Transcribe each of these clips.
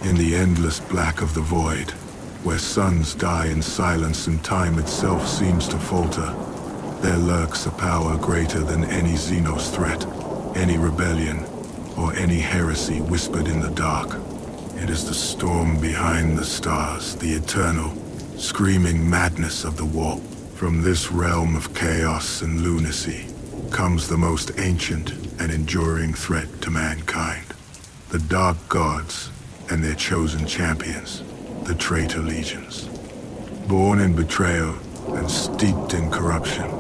In the endless black of the void, where suns die in silence and time itself seems to falter, there lurks a power greater than any Xenos threat, any rebellion, or any heresy whispered in the dark. It is the storm behind the stars, the eternal, screaming madness of the warp. From this realm of chaos and lunacy comes the most ancient and enduring threat to mankind. The Dark Gods and their chosen champions, the traitor legions. Born in betrayal and steeped in corruption,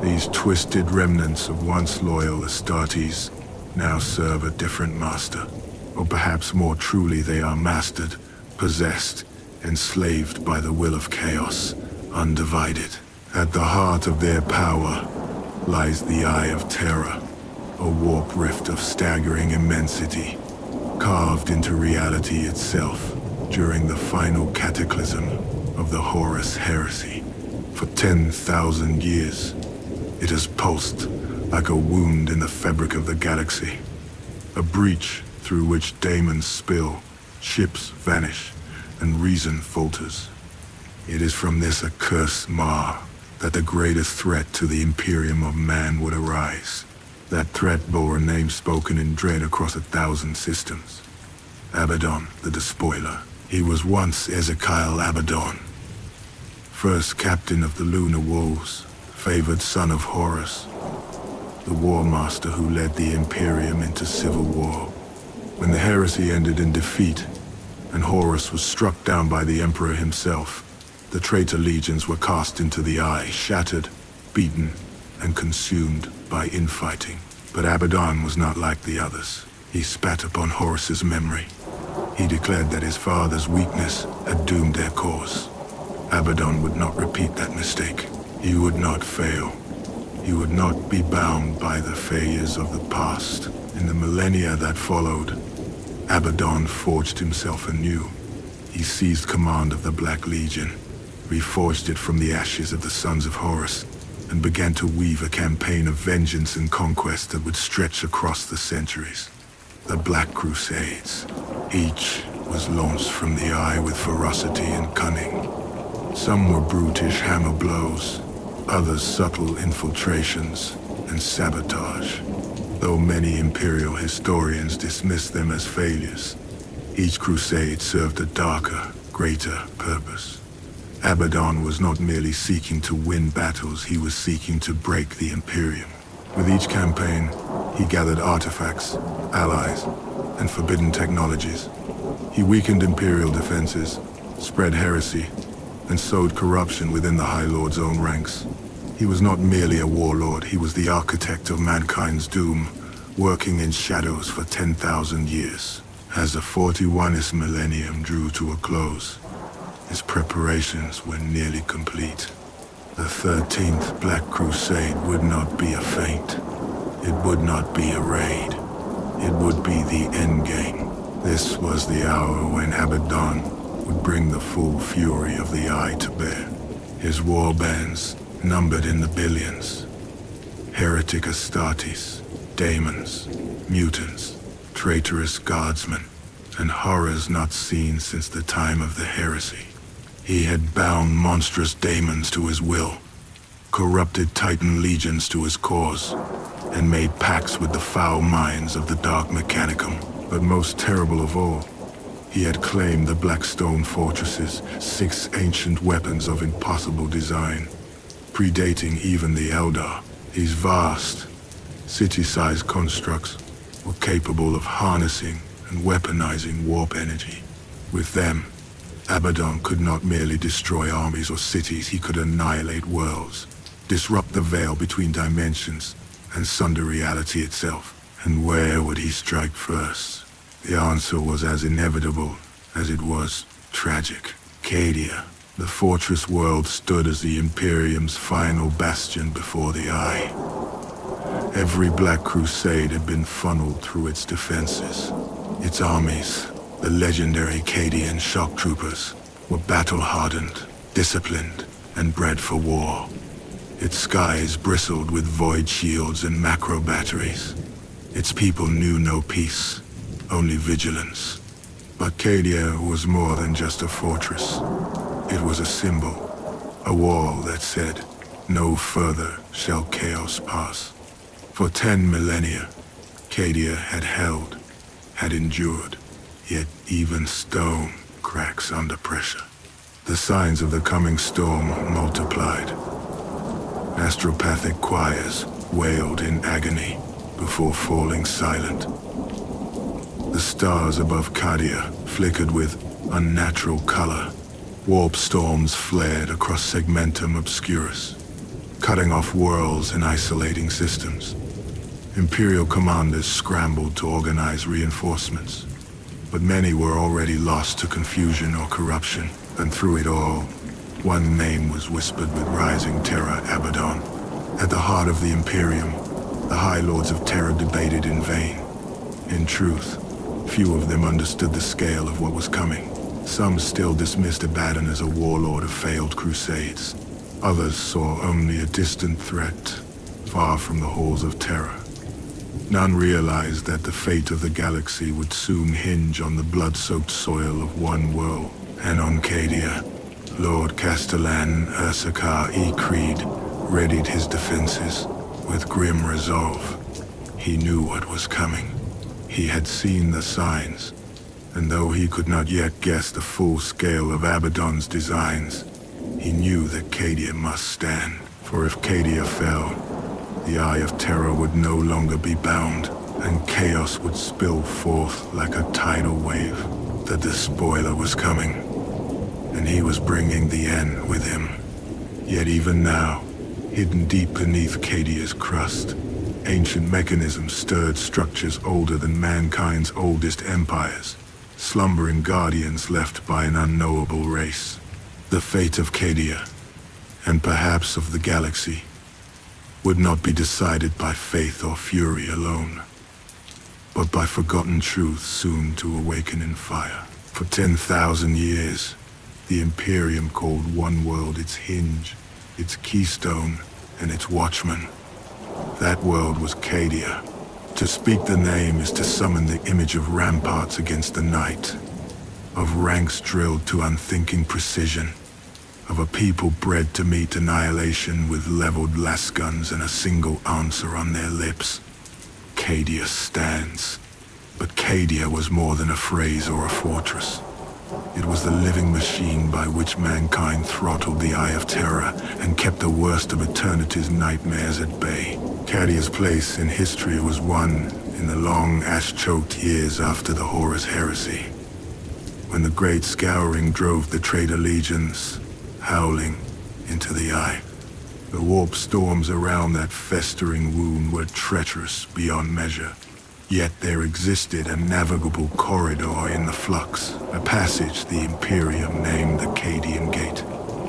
these twisted remnants of once loyal Astartes now serve a different master. Or perhaps more truly they are mastered, possessed, enslaved by the will of chaos, undivided. At the heart of their power lies the Eye of Terror, a warp rift of staggering immensity, carved into reality itself during the final cataclysm of the Horus heresy. For 10,000 years, it has pulsed like a wound in the fabric of the galaxy, a breach through which daemons spill, ships vanish, and reason falters. It is from this accursed maw that the greatest threat to the Imperium of Man would arise. That threat bore a name spoken in dread across 1,000 systems. Abaddon, the Despoiler. He was once Ezekiel Abaddon, first captain of the Lunar Wolves, favored son of Horus, the war master who led the Imperium into civil war. When the heresy ended in defeat, and Horus was struck down by the Emperor himself, the traitor legions were cast into the Eye, shattered, beaten, and consumed by infighting. But Abaddon was not like the others. He spat upon Horus's memory. He declared that his father's weakness had doomed their cause. Abaddon would not repeat that mistake. He would not fail. He would not be bound by the failures of the past. In the millennia that followed, Abaddon forged himself anew. He seized command of the Black Legion, reforged it from the ashes of the Sons of Horus, and began to weave a campaign of vengeance and conquest that would stretch across the centuries. The Black Crusades. Each was launched from the Eye with ferocity and cunning. Some were brutish hammer blows, others subtle infiltrations and sabotage. Though many Imperial historians dismiss them as failures, each crusade served a darker, greater purpose. Abaddon was not merely seeking to win battles, he was seeking to break the Imperium. With each campaign, he gathered artifacts, allies, and forbidden technologies. He weakened Imperial defenses, spread heresy, and sowed corruption within the High Lord's own ranks. He was not merely a warlord, he was the architect of mankind's doom, working in shadows for 10,000 years. As the 41st millennium drew to a close, his preparations were nearly complete. The 13th Black Crusade would not be a feint. It would not be a raid. It would be the endgame. This was the hour when Abaddon would bring the full fury of the Eye to bear. His war bands numbered in the billions. Heretic Astartes, daemons, mutants, traitorous Guardsmen, and horrors not seen since the time of the heresy. He had bound monstrous daemons to his will, corrupted Titan legions to his cause, and made pacts with the foul minds of the Dark Mechanicum. But most terrible of all, he had claimed the Blackstone fortresses, 6 ancient weapons of impossible design, predating even the Eldar. These vast, city-sized constructs were capable of harnessing and weaponizing warp energy. With them, Abaddon could not merely destroy armies or cities, he could annihilate worlds, disrupt the veil between dimensions, and sunder reality itself. And where would he strike first? The answer was as inevitable as it was tragic. Cadia, the fortress world, stood as the Imperium's final bastion before the Eye. Every Black Crusade had been funneled through its defenses. Its armies, the legendary Cadian shock troopers, were battle-hardened, disciplined, and bred for war. Its skies bristled with void shields and macro batteries. Its people knew no peace, only vigilance. But Cadia was more than just a fortress. It was a symbol, a wall that said, "No further shall chaos pass." For 10 millennia, Cadia had held, had endured, yet even stone cracks under pressure. The signs of the coming storm multiplied. Astropathic choirs wailed in agony before falling silent. The stars above Cadia flickered with unnatural color. Warp storms flared across Segmentum Obscurus, cutting off worlds and isolating systems. Imperial commanders scrambled to organize reinforcements, but many were already lost to confusion or corruption, and through it all, one name was whispered with rising terror: Abaddon. At the heart of the Imperium, the High Lords of Terror debated in vain. In truth, few of them understood the scale of what was coming. Some still dismissed Abaddon as a warlord of failed crusades. Others saw only a distant threat, far from the halls of terror. None realized that the fate of the galaxy would soon hinge on the blood-soaked soil of one world. And on Cadia, Lord Castellan Ursakar E. Creed readied his defenses with grim resolve. He knew what was coming. He had seen the signs, and though he could not yet guess the full scale of Abaddon's designs, he knew that Cadia must stand. For if Cadia fell, the Eye of Terror would no longer be bound, and chaos would spill forth like a tidal wave. The despoiler was coming, and he was bringing the end with him. Yet even now, hidden deep beneath Cadia's crust, ancient mechanisms stirred structures older than mankind's oldest empires, slumbering guardians left by an unknowable race. The fate of Cadia, and perhaps of the galaxy, would not be decided by faith or fury alone, but by forgotten truth soon to awaken in fire. For 10,000 years, the Imperium called one world its hinge, its keystone, and its watchman. That world was Cadia. To speak the name is to summon the image of ramparts against the night, of ranks drilled to unthinking precision, of a people bred to meet annihilation with leveled lasguns and a single answer on their lips. Cadia stands. But Cadia was more than a phrase or a fortress. It was the living machine by which mankind throttled the Eye of Terror and kept the worst of eternity's nightmares at bay. Cadia's place in history was won in the long, ash-choked years after the Horus Heresy, when the Great Scouring drove the traitor legions howling into the Eye. The warp storms around that festering wound were treacherous beyond measure. Yet there existed a navigable corridor in the flux, a passage the Imperium named the Cadian Gate.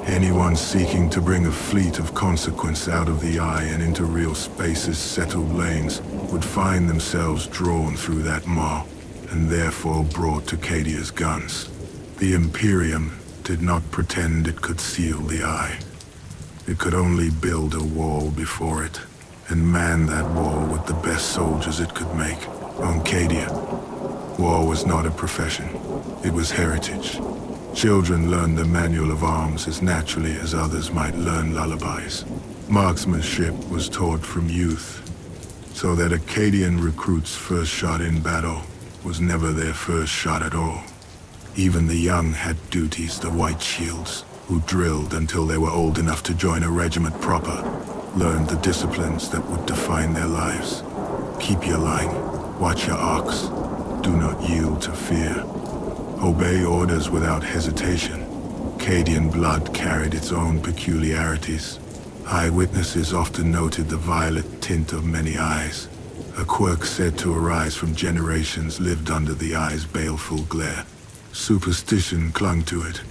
Anyone seeking to bring a fleet of consequence out of the Eye and into real space's settled lanes would find themselves drawn through that maw, and therefore brought to Cadia's guns. The Imperium did not pretend it could seal the Eye. It could only build a wall before it, and man that wall with the best soldiers it could make. On Cadia, war was not a profession, it was heritage. Children learned the manual of arms as naturally as others might learn lullabies. Marksmanship was taught from youth, so that Acadian recruits' first shot in battle was never their first shot at all. Even the young had duties, the White Shields, who drilled until they were old enough to join a regiment proper, learned the disciplines that would define their lives. Keep your line, watch your arcs, do not yield to fear. Obey orders without hesitation. Cadian blood carried its own peculiarities. Eyewitnesses often noted the violet tint of many eyes, a quirk said to arise from generations lived under the Eye's baleful glare. Superstition clung to it,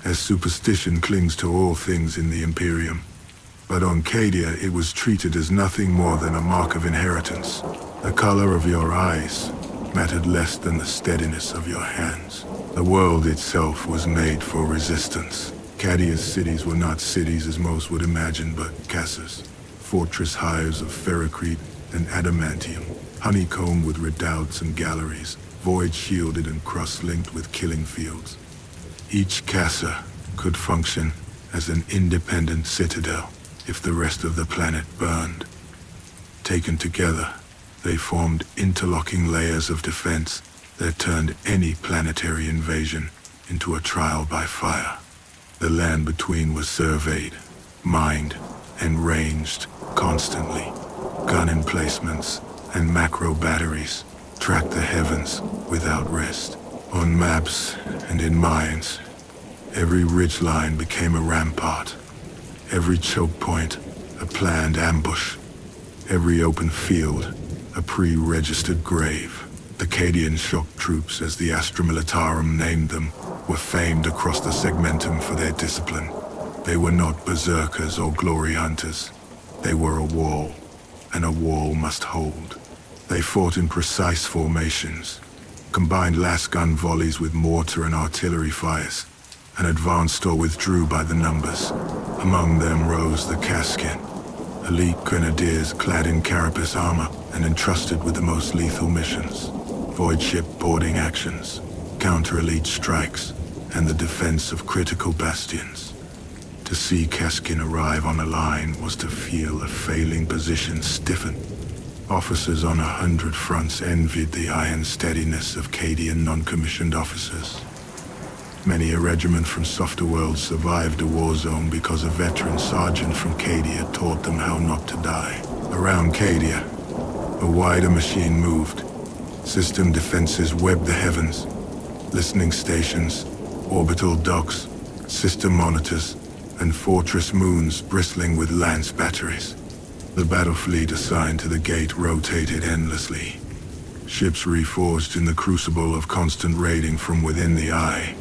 as superstition clings to all things in the Imperium. But on Cadia, it was treated as nothing more than a mark of inheritance. The color of your eyes mattered less than the steadiness of your hands. The world itself was made for resistance. Cadia's cities were not cities as most would imagine, but castles, fortress hives of ferrocrete and adamantium, honeycombed with redoubts and galleries. void shielded and cross-linked with killing fields. Each casa could function as an independent citadel if the rest of the planet burned. Taken together, they formed interlocking layers of defense that turned any planetary invasion into a trial by fire. The land between was surveyed, mined, and ranged constantly. Gun emplacements and macro batteries tracked the heavens without rest. On maps and in mines, every ridgeline became a rampart, every choke point a planned ambush, every open field a pre-registered grave. The Cadian shock troops, as the Astra Militarum named them, were famed across the segmentum for their discipline. They were not berserkers or glory hunters. They were a wall, and a wall must hold. They fought in precise formations, combined las-gun volleys with mortar and artillery fires, and advanced or withdrew by the numbers. Among them rose the Caskin, elite grenadiers clad in carapace armor and entrusted with the most lethal missions. Void ship boarding actions, counter-elite strikes, and the defense of critical bastions. To see Caskin arrive on a line was to feel a failing position stiffen. Officers on 100 fronts envied the iron steadiness of Cadian non-commissioned officers. Many a regiment from softer worlds survived a war zone because a veteran sergeant from Cadia taught them how not to die. Around Cadia, a wider machine moved. System defenses webbed the heavens. Listening stations, orbital docks, system monitors, and fortress moons bristling with lance batteries. The battle fleet assigned to the gate rotated endlessly. Ships reforged in the crucible of constant raiding from within the eye.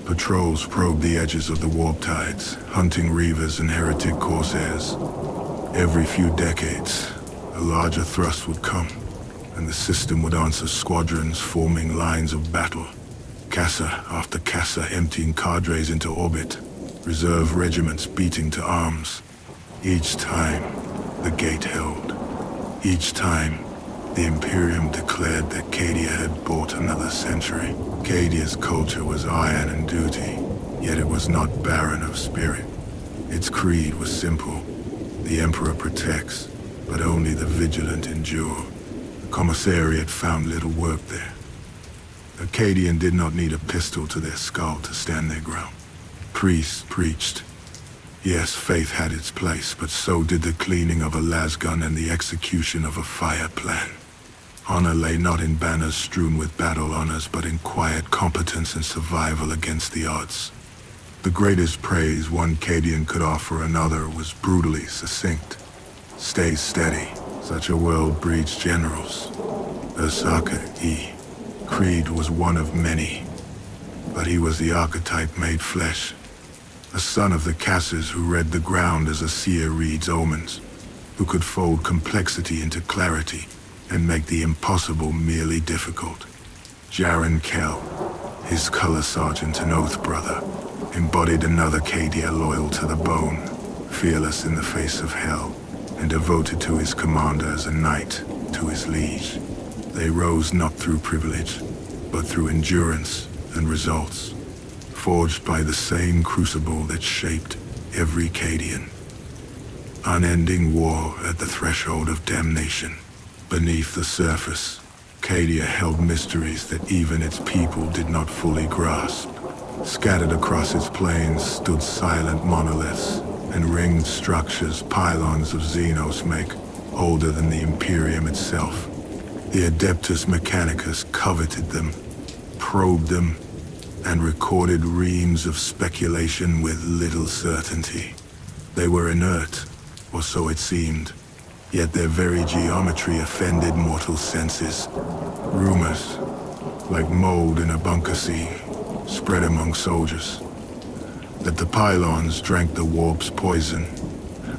Patrols probed the edges of the warp tides, hunting reavers and heretic corsairs. Every few decades, a larger thrust would come, and the system would answer squadrons forming lines of battle. Casa after casa emptying cadres into orbit, reserve regiments beating to arms. Each time, the gate held. Each time, the Imperium declared that Cadia had bought another century. Cadia's culture was iron and duty, yet it was not barren of spirit. Its creed was simple. The Emperor protects, but only the vigilant endure. The Commissariat found little work there. A Cadian did not need a pistol to their skull to stand their ground. Priests preached. Yes, faith had its place, but so did the cleaning of a lasgun and the execution of a fire plan. Honor lay not in banners strewn with battle honors, but in quiet competence and survival against the odds. The greatest praise one Cadian could offer another was brutally succinct. Stay steady. Such a world breeds generals. Osaka E. Creed was one of many, but he was the archetype made flesh. A son of the Casses who read the ground as a seer reads omens, who could fold complexity into clarity and make the impossible merely difficult. Jaren Kell, his color sergeant and oath brother, embodied another Cadia loyal to the bone, fearless in the face of hell, and devoted to his commander as a knight to his liege. They rose not through privilege, but through endurance and results, forged by the same crucible that shaped every Cadian. Unending war at the threshold of damnation. Beneath the surface, Cadia held mysteries that even its people did not fully grasp. Scattered across its plains stood silent monoliths and ringed structures pylons of Xenos make, older than the Imperium itself. The Adeptus Mechanicus coveted them, probed them, and recorded reams of speculation with little certainty. They were inert, or so it seemed, yet their very geometry offended mortal senses. Rumors, like mold in a bunker scene, spread among soldiers. That the pylons drank the warp's poison,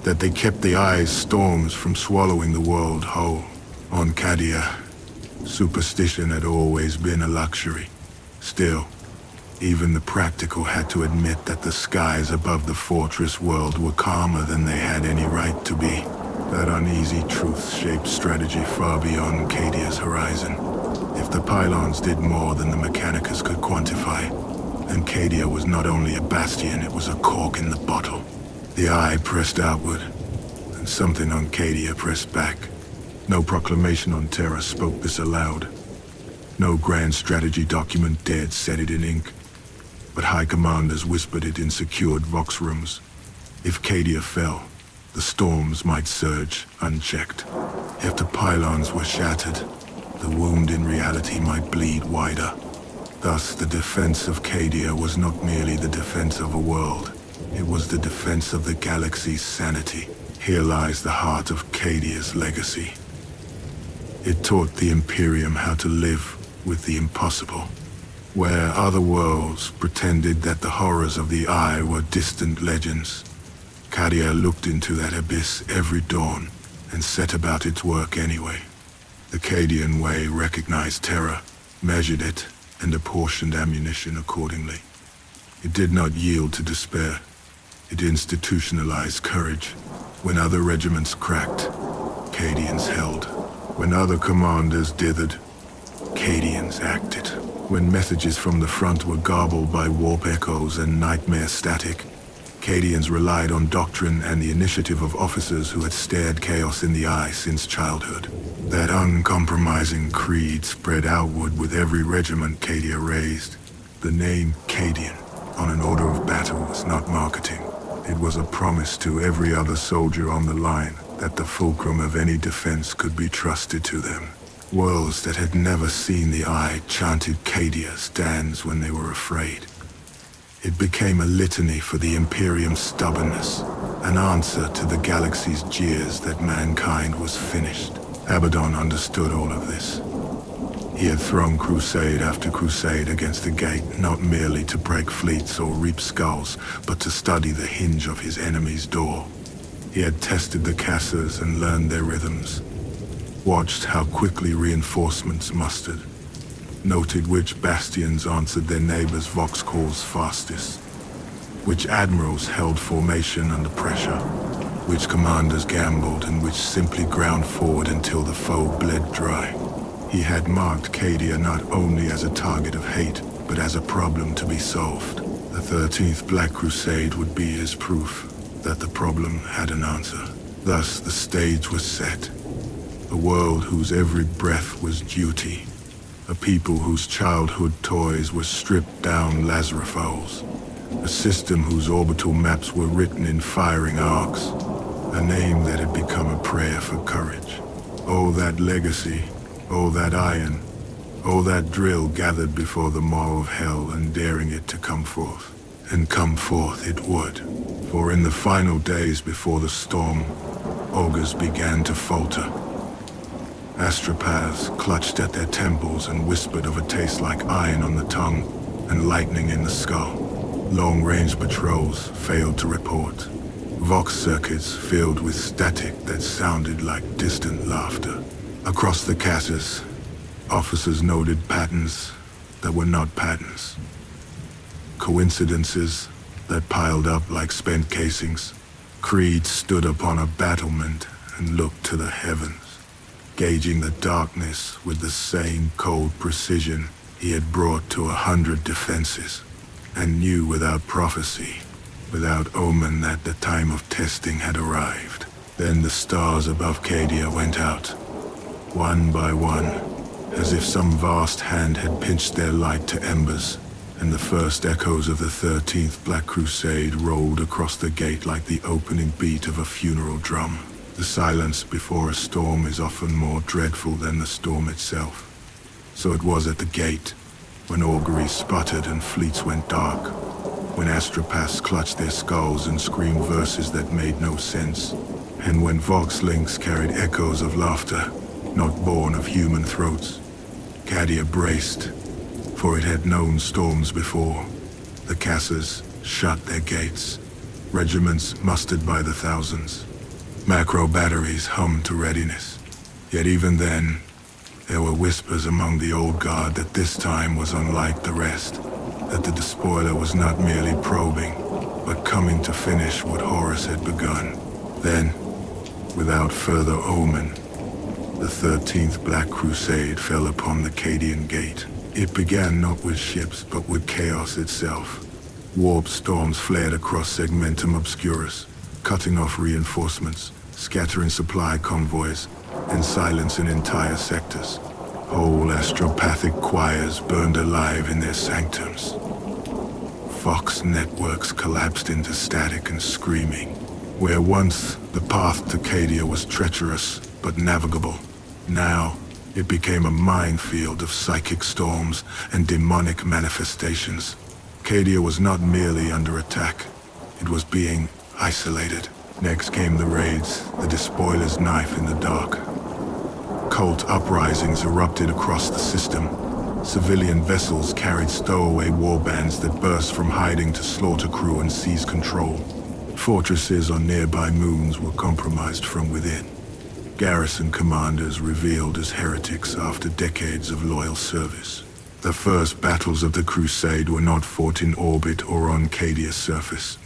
that they kept the eye's storms from swallowing the world whole. On Cadia, superstition had always been a luxury. Still, even the practical had to admit that the skies above the fortress world were calmer than they had any right to be. That uneasy truth shaped strategy far beyond Cadia's horizon. If the pylons did more than the Mechanicus could quantify, then Cadia was not only a bastion, it was a cork in the bottle. The eye pressed outward, and something on Cadia pressed back. No proclamation on Terra spoke this aloud. No grand strategy document dared set it in ink, but high commanders whispered it in secured vox rooms. If Cadia fell, the storms might surge unchecked. If the pylons were shattered, the wound in reality might bleed wider. Thus, the defense of Cadia was not merely the defense of a world. It was the defense of the galaxy's sanity. Here lies the heart of Cadia's legacy. It taught the Imperium how to live with the impossible. Where other worlds pretended that the horrors of the Eye were distant legends, Cadia looked into that abyss every dawn and set about its work anyway. The Cadian way recognized terror, measured it, and apportioned ammunition accordingly. It did not yield to despair. It institutionalized courage. When other regiments cracked, Cadians held. When other commanders dithered, Cadians acted. When messages from the front were garbled by warp echoes and nightmare static, Cadians relied on doctrine and the initiative of officers who had stared chaos in the eye since childhood. That uncompromising creed spread outward with every regiment Cadia raised. The name Cadian on an order of battle was not marketing. It was a promise to every other soldier on the line that the fulcrum of any defense could be trusted to them. Worlds that had never seen the Eye chanted Cadia stands when they were afraid. It became a litany for the Imperium's stubbornness, an answer to the galaxy's jeers that mankind was finished. Abaddon understood all of this. He had thrown crusade after crusade against the gate, not merely to break fleets or reap skulls, but to study the hinge of his enemy's door. He had tested the Cassers and learned their rhythms, watched how quickly reinforcements mustered, noted which bastions answered their neighbors' vox calls fastest, which admirals held formation under pressure, which commanders gambled and which simply ground forward until the foe bled dry. He had marked Cadia not only as a target of hate, but as a problem to be solved. The 13th Black Crusade would be his proof that the problem had an answer. Thus the stage was set. A world whose every breath was duty. A people whose childhood toys were stripped down Lazaropholes. A system whose orbital maps were written in firing arcs. A name that had become a prayer for courage. Oh, that legacy. Oh, that iron. Oh, that drill gathered before the maw of hell and daring it to come forth. And come forth it would. For in the final days before the storm, augurs began to falter. Astropaths clutched at their temples and whispered of a taste like iron on the tongue and lightning in the skull. Long-range patrols failed to report. Vox circuits filled with static that sounded like distant laughter. Across the Cassers, officers noted patterns that were not patterns. Coincidences that piled up like spent casings. Creed stood upon a battlement and looked to the heavens, gauging the darkness with the same cold precision he had brought to 100 defenses, and knew without prophecy, without omen, that the time of testing had arrived. Then the stars above Cadia went out, one by one, as if some vast hand had pinched their light to embers, and the first echoes of the 13th Black Crusade rolled across the gate like the opening beat of a funeral drum. The silence before a storm is often more dreadful than the storm itself. So it was at the gate, when auguries sputtered and fleets went dark, when astropaths clutched their skulls and screamed verses that made no sense, and when vox links carried echoes of laughter, not born of human throats. Cadia braced, for it had known storms before. The Cassers shut their gates. Regiments mustered by the thousands. Macro batteries hummed to readiness. Yet even then, there were whispers among the old guard that this time was unlike the rest, that the despoiler was not merely probing, but coming to finish what Horus had begun. Then, without further omen. The 13th Black Crusade fell upon the Cadian Gate. It began not with ships, but with chaos itself. Warp storms flared across Segmentum Obscurus, cutting off reinforcements, scattering supply convoys, and silencing entire sectors. Whole astropathic choirs burned alive in their sanctums. Fox networks collapsed into static and screaming. Where once the path to Cadia was treacherous but navigable, now it became a minefield of psychic storms and demonic manifestations. Cadia was not merely under attack, it was being isolated. Next came the raids, the despoiler's knife in the dark. Cult uprisings erupted across the system. Civilian vessels carried stowaway warbands that burst from hiding to slaughter crew and seize control. Fortresses on nearby moons were compromised from within. Garrison commanders revealed as heretics after decades of loyal service. The first battles of the Crusade were not fought in orbit or on Cadia's surface,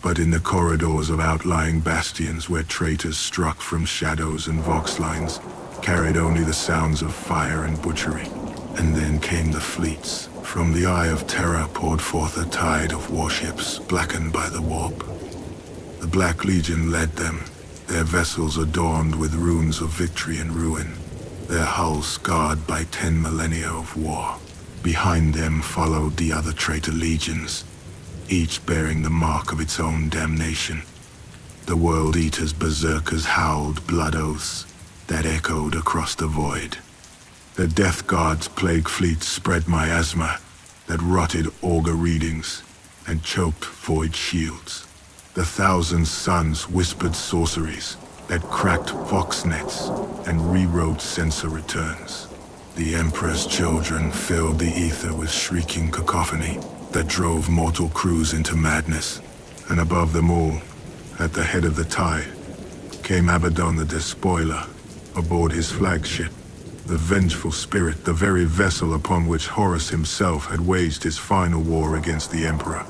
but in the corridors of outlying bastions where traitors struck from shadows and vox lines, carried only the sounds of fire and butchery. And then came the fleets. From the Eye of Terror poured forth a tide of warships blackened by the warp. The Black Legion led them, their vessels adorned with runes of victory and ruin, their hulls scarred by 10 millennia of war. Behind them followed the other traitor legions, each bearing the mark of its own damnation. The World Eater's berserkers howled blood oaths that echoed across the void. The Death Guard's plague fleets spread miasma that rotted augur readings and choked void shields. The Thousand Suns whispered sorceries that cracked vox nets and rewrote sensor returns. The Emperor's children filled the ether with shrieking cacophony that drove mortal crews into madness. And above them all, at the head of the tide, came Abaddon the Despoiler aboard his flagship, the vengeful spirit, the very vessel upon which Horus himself had waged his final war against the Emperor.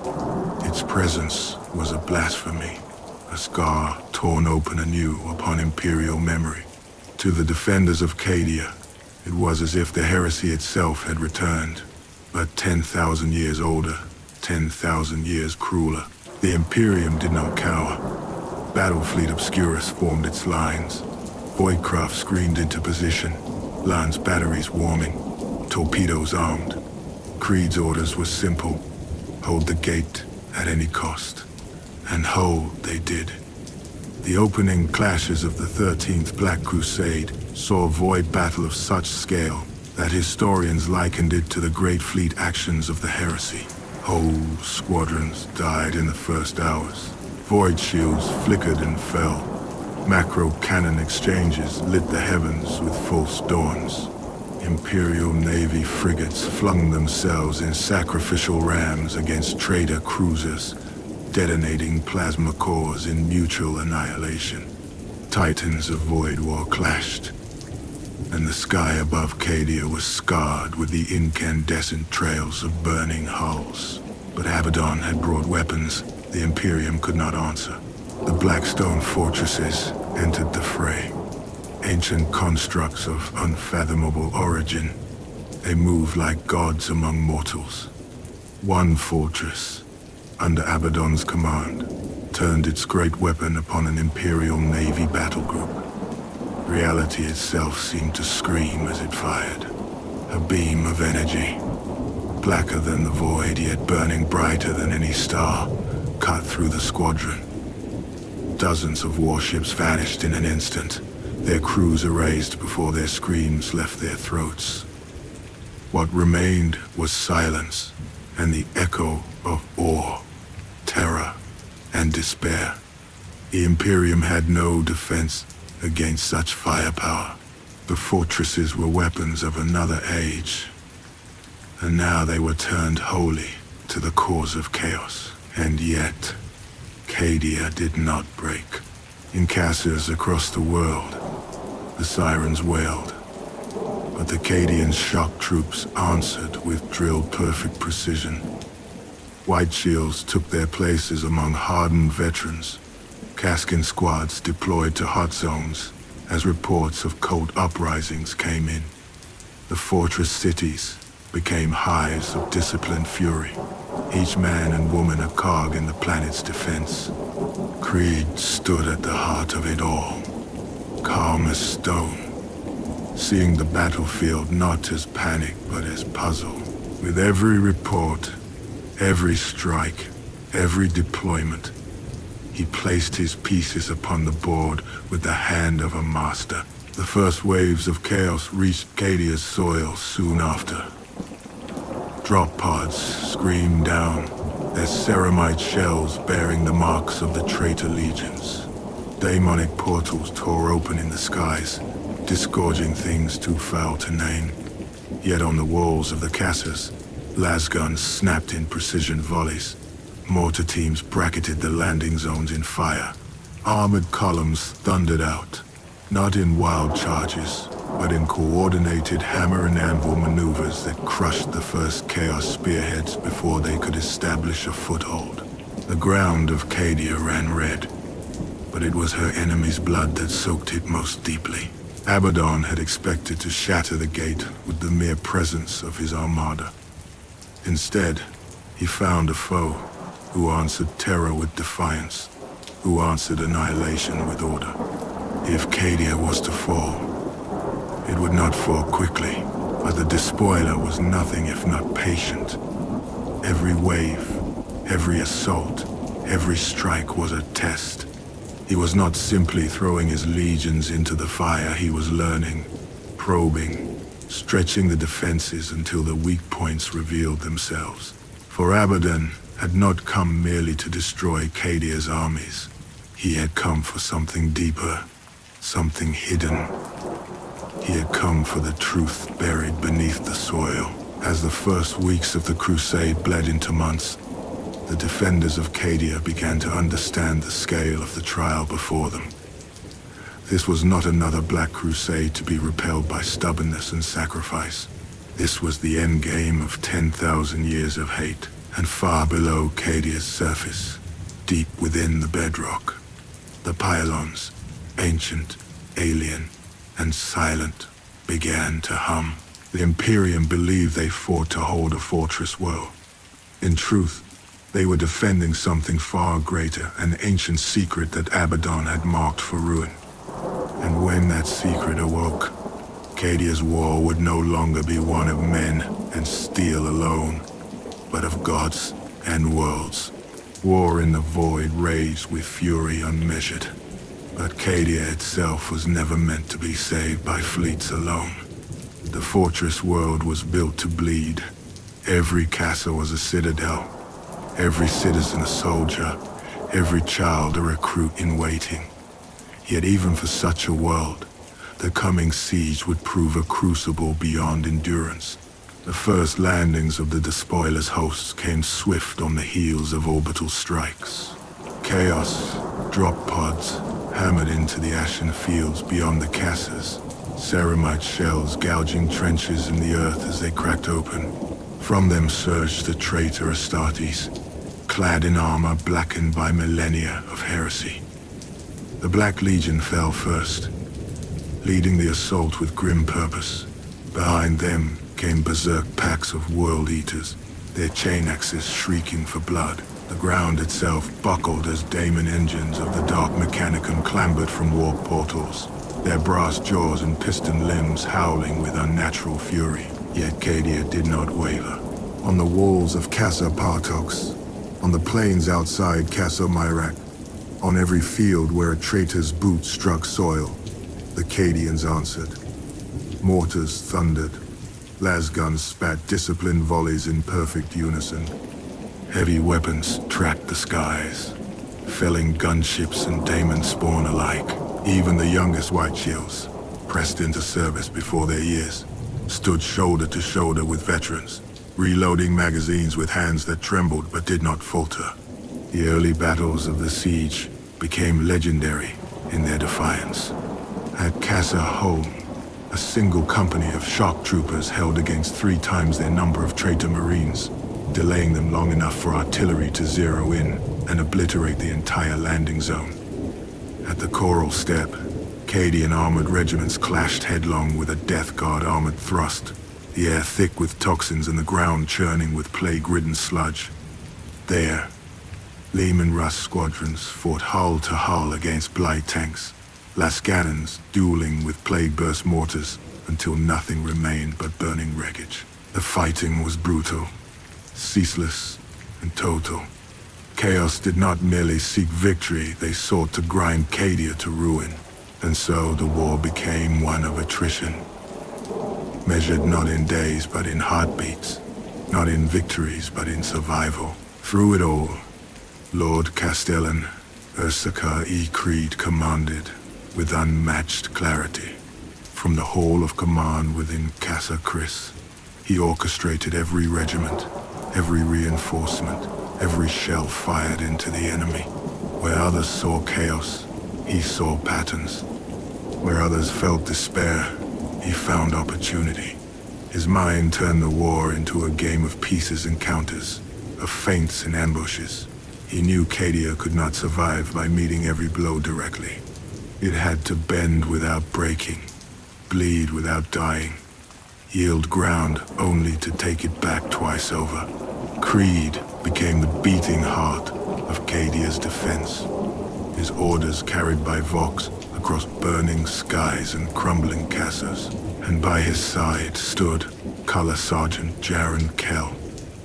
Its presence was a blasphemy, a scar torn open anew upon Imperial memory. To the defenders of Cadia, it was as if the heresy itself had returned, but 10,000 years older, 10,000 years crueler. The Imperium did not cower. Battlefleet Obscurus formed its lines. Voidcraft screened into position, Lance batteries warming, torpedoes armed. Creed's orders were simple: hold the gate at any cost. And hold they did. The opening clashes of the 13th Black Crusade saw a void battle of such scale that historians likened it to the great fleet actions of the heresy. Whole squadrons died in the first hours. Void shields flickered and fell. Macro cannon exchanges lit the heavens with false dawns. Imperial Navy frigates flung themselves in sacrificial rams against traitor cruisers, detonating plasma cores in mutual annihilation. Titans of Void War clashed, and the sky above Cadia was scarred with the incandescent trails of burning hulls. But Abaddon had brought weapons the Imperium could not answer. The Blackstone fortresses entered the fray. Ancient constructs of unfathomable origin, they moved like gods among mortals. One fortress, under Abaddon's command, turned its great weapon upon an Imperial Navy battle group. Reality itself seemed to scream as it fired. A beam of energy, blacker than the void, yet burning brighter than any star, cut through the squadron. Dozens of warships vanished in an instant, their crews erased before their screams left their throats. What remained was silence and the echo of awe, terror, and despair. The Imperium had no defense against such firepower. The fortresses were weapons of another age, and now they were turned wholly to the cause of chaos. And yet, Cadia did not break. In casters across the world, the sirens wailed, but the Cadian shock troops answered with drill-perfect precision. White shields took their places among hardened veterans, Kaskin squads deployed to hot zones as reports of cold uprisings came in. The fortress cities became hives of disciplined fury, each man and woman a cog in the planet's defense. Creed stood at the heart of it all, calm as stone, seeing the battlefield not as panic but as puzzle. With every report, every strike, every deployment, he placed his pieces upon the board with the hand of a master. The first waves of chaos reached Cadia's soil soon after. Drop pods screamed down, their ceramite shells bearing the marks of the traitor legions. Daemonic portals tore open in the skies, disgorging things too foul to name. Yet on the walls of the castles, lasguns snapped in precision volleys. Mortar teams bracketed the landing zones in fire. Armored columns thundered out, not in wild charges, but in coordinated hammer and anvil maneuvers that crushed the first chaos spearheads before they could establish a foothold. The ground of Cadia ran red, but it was her enemy's blood that soaked it most deeply. Abaddon had expected to shatter the gate with the mere presence of his armada. Instead, he found a foe who answered terror with defiance, who answered annihilation with order. If Cadia was to fall, it would not fall quickly, but the despoiler was nothing if not patient. Every wave, every assault, every strike was a test. He was not simply throwing his legions into the fire, he was learning, probing, stretching the defenses until the weak points revealed themselves. For Abaddon had not come merely to destroy Cadia's armies. He had come for something deeper, something hidden. He had come for the truth buried beneath the soil. As the first weeks of the crusade bled into months, the defenders of Cadia began to understand the scale of the trial before them. This was not another Black Crusade to be repelled by stubbornness and sacrifice. This was the endgame of 10,000 years of hate, and far below Cadia's surface, deep within the bedrock, the pylons, ancient, alien, and silent, began to hum. The Imperium believed they fought to hold a fortress well. In truth, they were defending something far greater, an ancient secret that Abaddon had marked for ruin. And when that secret awoke, Cadia's war would no longer be one of men and steel alone, but of gods and worlds. War in the void raged with fury unmeasured. But Cadia itself was never meant to be saved by fleets alone. The fortress world was built to bleed. Every castle was a citadel, every citizen a soldier, every child a recruit in waiting. Yet even for such a world, the coming siege would prove a crucible beyond endurance. The first landings of the despoiler's hosts came swift on the heels of orbital strikes. Chaos, drop pods, hammered into the ashen fields beyond the castles, ceramite shells gouging trenches in the earth as they cracked open. From them surged the traitor Astartes, clad in armor blackened by millennia of heresy. The Black Legion fell first, leading the assault with grim purpose. Behind them came berserk packs of world eaters, their chain axes shrieking for blood. The ground itself buckled as daemon engines of the Dark Mechanicum clambered from warp portals, their brass jaws and piston limbs howling with unnatural fury. Yet Cadia did not waver. On the walls of Casa Partox, on the plains outside Casa Myrak, on every field where a traitor's boot struck soil, the Cadians answered. Mortars thundered. Lasguns spat disciplined volleys in perfect unison. Heavy weapons tracked the skies, felling gunships and daemon spawn alike. Even the youngest White Shields, pressed into service before their years, stood shoulder to shoulder with veterans, reloading magazines with hands that trembled but did not falter. The early battles of the siege became legendary in their defiance. At Casa Home, a single company of shock troopers held against 3 times their number of traitor marines, delaying them long enough for artillery to zero in and obliterate the entire landing zone. At the choral step, Cadian armored regiments clashed headlong with a Death Guard armored thrust, the air thick with toxins and the ground churning with plague-ridden sludge. There, Lehman Russ squadrons fought hull to hull against Blight tanks, Lascannons dueling with plague-burst mortars until nothing remained but burning wreckage. The fighting was brutal, ceaseless, and total. Chaos did not merely seek victory, they sought to grind Cadia to ruin. And so the war became one of attrition. Measured not in days but in heartbeats, not in victories but in survival. Through it all, Lord Castellan, Ursaka E. Creed commanded with unmatched clarity. From the hall of command within Casa Chris, he orchestrated every regiment, every reinforcement, every shell fired into the enemy. Where others saw chaos, he saw patterns. Where others felt despair, he found opportunity. His mind turned the war into a game of pieces and counters, of feints and ambushes. He knew Cadia could not survive by meeting every blow directly. It had to bend without breaking, bleed without dying, yield ground only to take it back twice over. Creed became the beating heart of Cadia's defense. His orders carried by Vox across burning skies and crumbling castles, and by his side stood Color Sergeant Jaron Kell,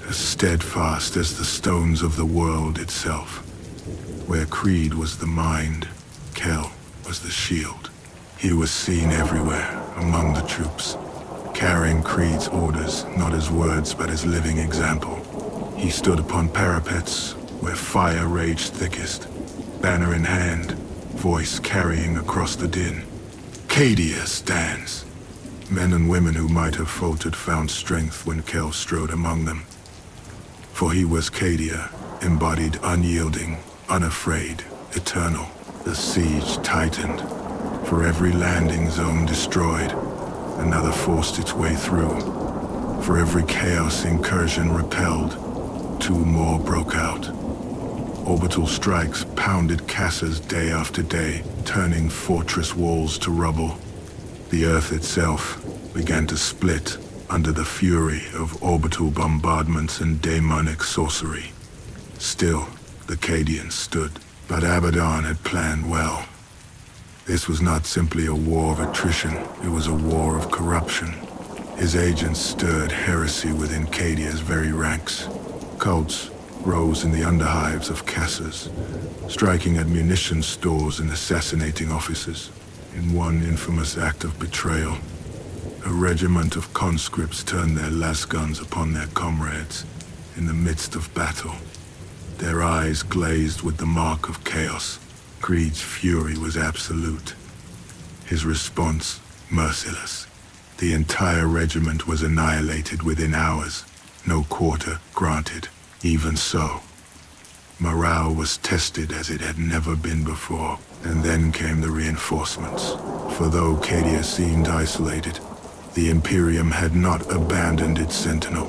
as steadfast as the stones of the world itself. Where Creed was the mind, Kell was the shield. He was seen everywhere among the troops, carrying Creed's orders not as words but as living example. He stood upon parapets where fire raged thickest, banner in hand, voice carrying across the din. Cadia stands. Men and women who might have faltered found strength when Kell strode among them. For he was Cadia, embodied unyielding, unafraid, eternal. The siege tightened. For every landing zone destroyed, another forced its way through. For every chaos incursion repelled, two more broke out. Orbital strikes pounded casas day after day, turning fortress walls to rubble. The Earth itself began to split under the fury of orbital bombardments and demonic sorcery. Still, the Cadians stood, but Abaddon had planned well. This was not simply a war of attrition, it was a war of corruption. His agents stirred heresy within Cadia's very ranks. Cults rose in the underhives of casas, striking at munition stores and assassinating officers. In one infamous act of betrayal, a regiment of conscripts turned their lasguns upon their comrades in the midst of battle. Their eyes glazed with the mark of chaos. Creed's fury was absolute. His response, merciless. The entire regiment was annihilated within hours. No quarter granted. Even so, morale was tested as it had never been before. And then came the reinforcements. For though Cadia seemed isolated, the Imperium had not abandoned its sentinel.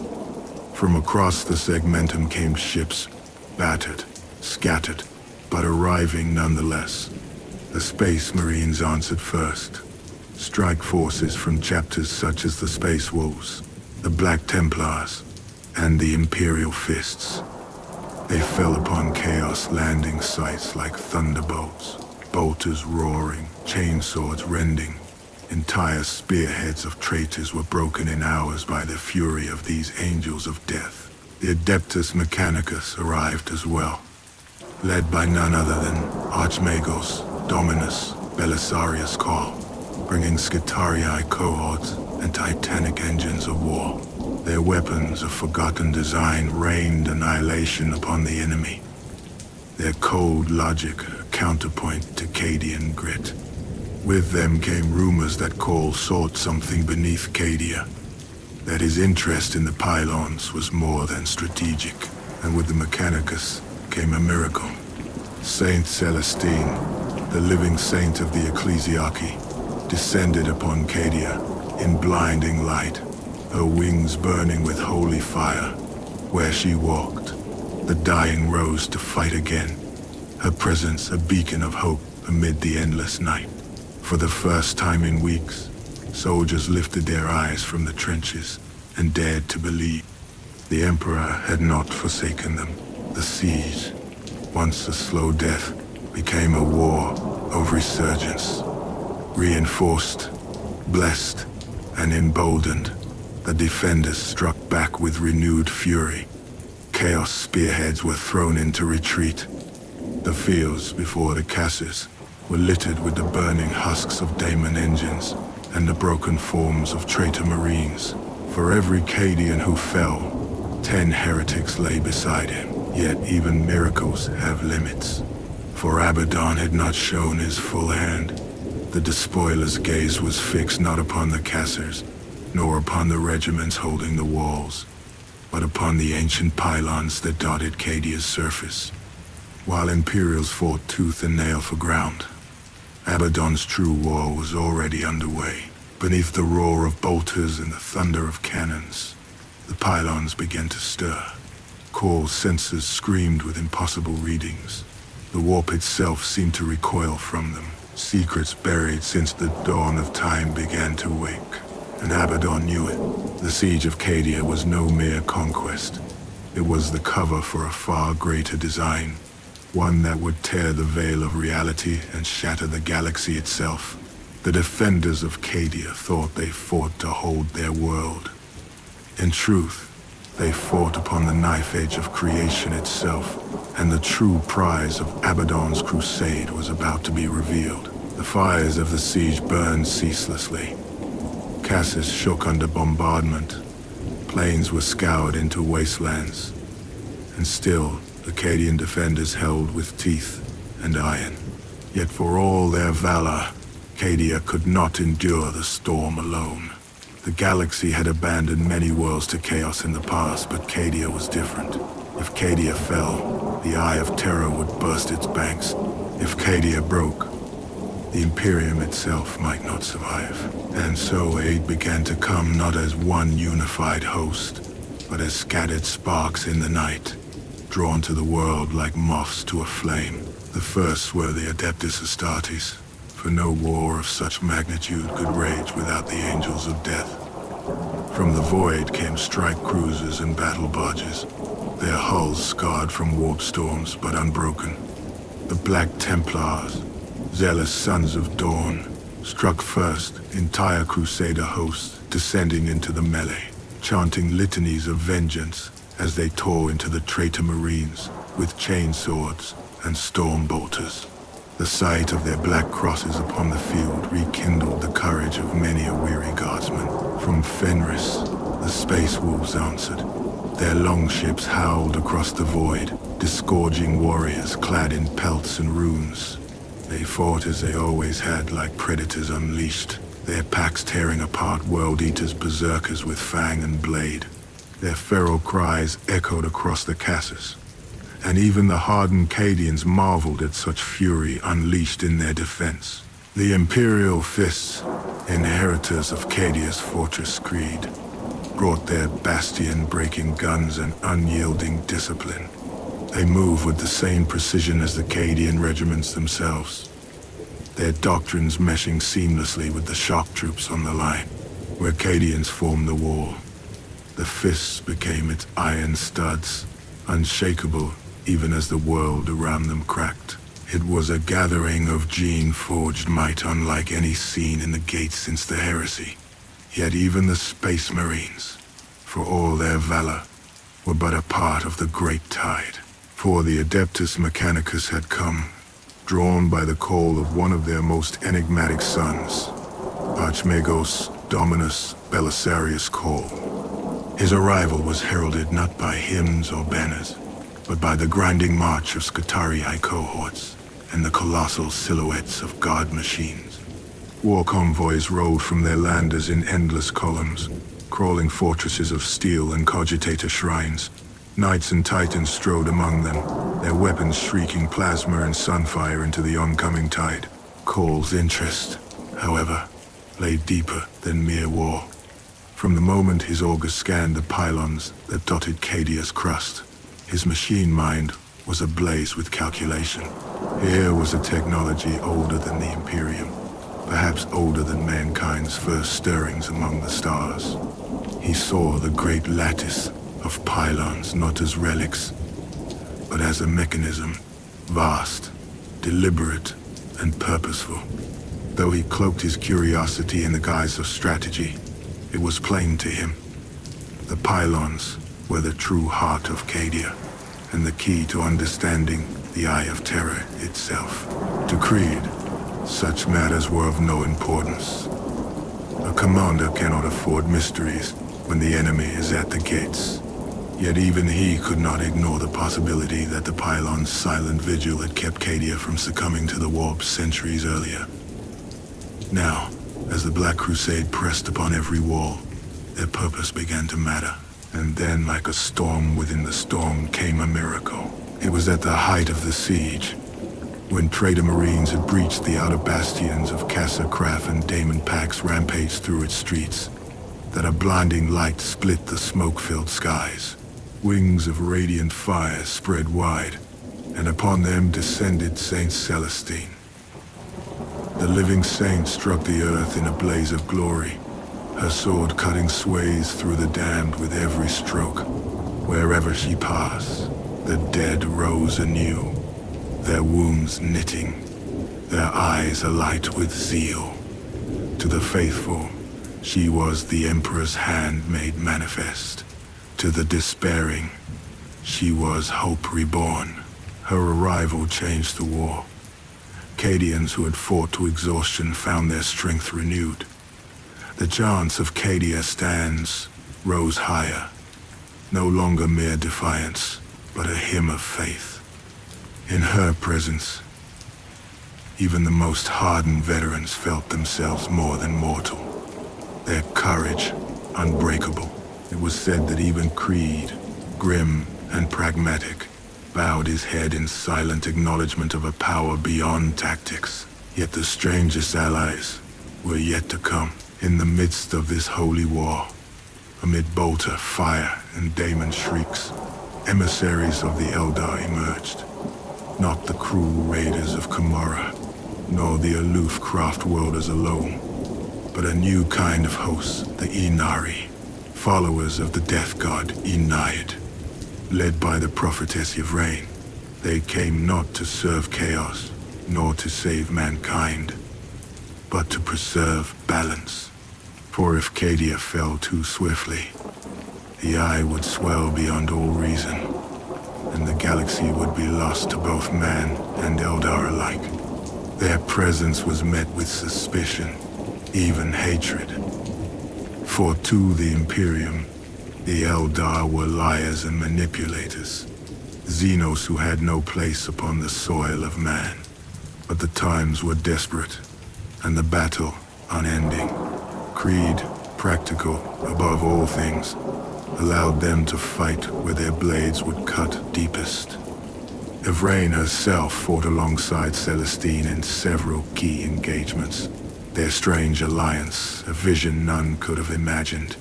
From across the segmentum came ships, battered, scattered, but arriving nonetheless. The Space Marines answered first. Strike forces from chapters such as the Space Wolves, the Black Templars, and the Imperial Fists. They fell upon Chaos landing sites like thunderbolts, bolters roaring, chainswords rending. Entire spearheads of traitors were broken in hours by the fury of these angels of death. The Adeptus Mechanicus arrived as well, led by none other than Archmagos Dominus Belisarius Call, bringing Skitarii cohorts and titanic engines of war. Their weapons of forgotten design rained annihilation upon the enemy. Their cold logic a counterpoint to Cadian grit. With them came rumors that Cole sought something beneath Cadia, that his interest in the pylons was more than strategic, and with the Mechanicus came a miracle. Saint Celestine, the living saint of the Ecclesiarchy, descended upon Cadia in blinding light, her wings burning with holy fire. Where she walked, the dying rose to fight again, her presence a beacon of hope amid the endless night. For the first time in weeks, soldiers lifted their eyes from the trenches and dared to believe. The Emperor had not forsaken them. The siege, once a slow death, became a war of resurgence. Reinforced, blessed, and emboldened, the defenders struck back with renewed fury. Chaos spearheads were thrown into retreat. The fields before the Casses were littered with the burning husks of Daemon engines and the broken forms of traitor marines. For every Cadian who fell, 10 heretics lay beside him. Yet even miracles have limits. For Abaddon had not shown his full hand. The despoiler's gaze was fixed not upon the Cassers, nor upon the regiments holding the walls, but upon the ancient pylons that dotted Cadia's surface. While Imperials fought tooth and nail for ground, Abaddon's true war was already underway. Beneath the roar of bolters and the thunder of cannons, the pylons began to stir. Core sensors screamed with impossible readings. The warp itself seemed to recoil from them. Secrets buried since the dawn of time began to wake, and Abaddon knew it. The siege of Cadia was no mere conquest. It was the cover for a far greater design, one that would tear the veil of reality and shatter the galaxy itself. The defenders of Cadia thought they fought to hold their world. In truth, they fought upon the knife edge of creation itself, and the true prize of Abaddon's crusade was about to be revealed. The fires of the siege burned ceaselessly. Cassis shook under bombardment. Plains were scoured into wastelands. And still, the Cadian defenders held with teeth and iron. Yet for all their valor, Cadia could not endure the storm alone. The galaxy had abandoned many worlds to chaos in the past, but Cadia was different. If Cadia fell, the Eye of Terror would burst its banks. If Cadia broke, the Imperium itself might not survive. And so aid began to come not as one unified host, but as scattered sparks in the night, drawn to the world like moths to a flame. The first were the Adeptus Astartes, for no war of such magnitude could rage without the Angels of Death. From the void came strike cruisers and battle barges, their hulls scarred from warp storms but unbroken. The Black Templars, zealous sons of dawn, struck first, entire Crusader hosts descending into the melee, chanting litanies of vengeance as they tore into the traitor marines with chainswords and storm bolters. The sight of their black crosses upon the field rekindled the courage of many a weary guardsman. From Fenris, the space wolves answered. Their longships howled across the void, disgorging warriors clad in pelts and runes. They fought as they always had, like predators unleashed, their packs tearing apart World Eater's berserkers with fang and blade. Their feral cries echoed across the Cassis, and even the hardened Cadians marveled at such fury unleashed in their defense. The Imperial Fists, inheritors of Cadia's fortress creed, brought their bastion-breaking guns and unyielding discipline. They move with the same precision as the Cadian regiments themselves, their doctrines meshing seamlessly with the shock troops on the line. Where Cadians formed the wall, the fists became its iron studs, unshakable even as the world around them cracked. It was a gathering of gene-forged might unlike any seen in the Gate since the heresy. Yet even the Space Marines, for all their valor, were but a part of the great tide. For the Adeptus Mechanicus had come, drawn by the call of one of their most enigmatic sons, Archmagos Dominus Belisarius Call. His arrival was heralded not by hymns or banners, but by the grinding march of Scutarii cohorts and the colossal silhouettes of guard machines. War convoys rolled from their landers in endless columns, crawling fortresses of steel and cogitator shrines. Knights and titans strode among them, their weapons shrieking plasma and sunfire into the oncoming tide. Call's interest, however, lay deeper than mere war. From the moment his auger scanned the pylons that dotted Cadia's crust, his machine mind was ablaze with calculation. Here was a technology older than the Imperium, perhaps older than mankind's first stirrings among the stars. He saw the great lattice of pylons not as relics, but as a mechanism, vast, deliberate, and purposeful. Though he cloaked his curiosity in the guise of strategy, it was plain to him. The pylons were the true heart of Cadia, and the key to understanding the Eye of Terror itself. To Creed, such matters were of no importance. A commander cannot afford mysteries when the enemy is at the gates. Yet even he could not ignore the possibility that the pylon's silent vigil had kept Cadia from succumbing to the warp centuries earlier. Now, as the Black Crusade pressed upon every wall, their purpose began to matter. And then, like a storm within the storm, came a miracle. It was at the height of the siege, when traitor marines had breached the outer bastions of Casa Craft and Daemon Pax rampaged through its streets, that a blinding light split the smoke-filled skies. Wings of radiant fire spread wide, and upon them descended Saint Celestine. The living saint struck the earth in a blaze of glory, her sword cutting sways through the damned with every stroke. Wherever she passed, the dead rose anew, their wombs knitting, their eyes alight with zeal. To the faithful, she was the Emperor's hand made manifest. To the despairing, she was hope reborn. Her arrival changed the war. Cadians who had fought to exhaustion found their strength renewed. The chants of Cadia stands rose higher, no longer mere defiance, but a hymn of faith. In her presence, even the most hardened veterans felt themselves more than mortal, their courage unbreakable. It was said that even Creed, grim and pragmatic, bowed his head in silent acknowledgement of a power beyond tactics. Yet the strangest allies were yet to come. In the midst of this holy war, amid bolter, fire, and Daemon shrieks, emissaries of the Eldar emerged. Not the cruel raiders of Camorra, nor the aloof craft-worlders alone, but a new kind of host, the Inari, followers of the death god Enid. Led by the prophetess Yvraine, they came not to serve chaos, nor to save mankind, but to preserve balance. For if Cadia fell too swiftly, the Eye would swell beyond all reason, and the galaxy would be lost to both man and Eldar alike. Their presence was met with suspicion, even hatred. For to the Imperium, the Eldar were liars and manipulators, Xenos who had no place upon the soil of man. But the times were desperate, and the battle unending. Creed, practical above all things, allowed them to fight where their blades would cut deepest. Yvraine herself fought alongside Celestine in several key engagements. Their strange alliance, a vision none could have imagined.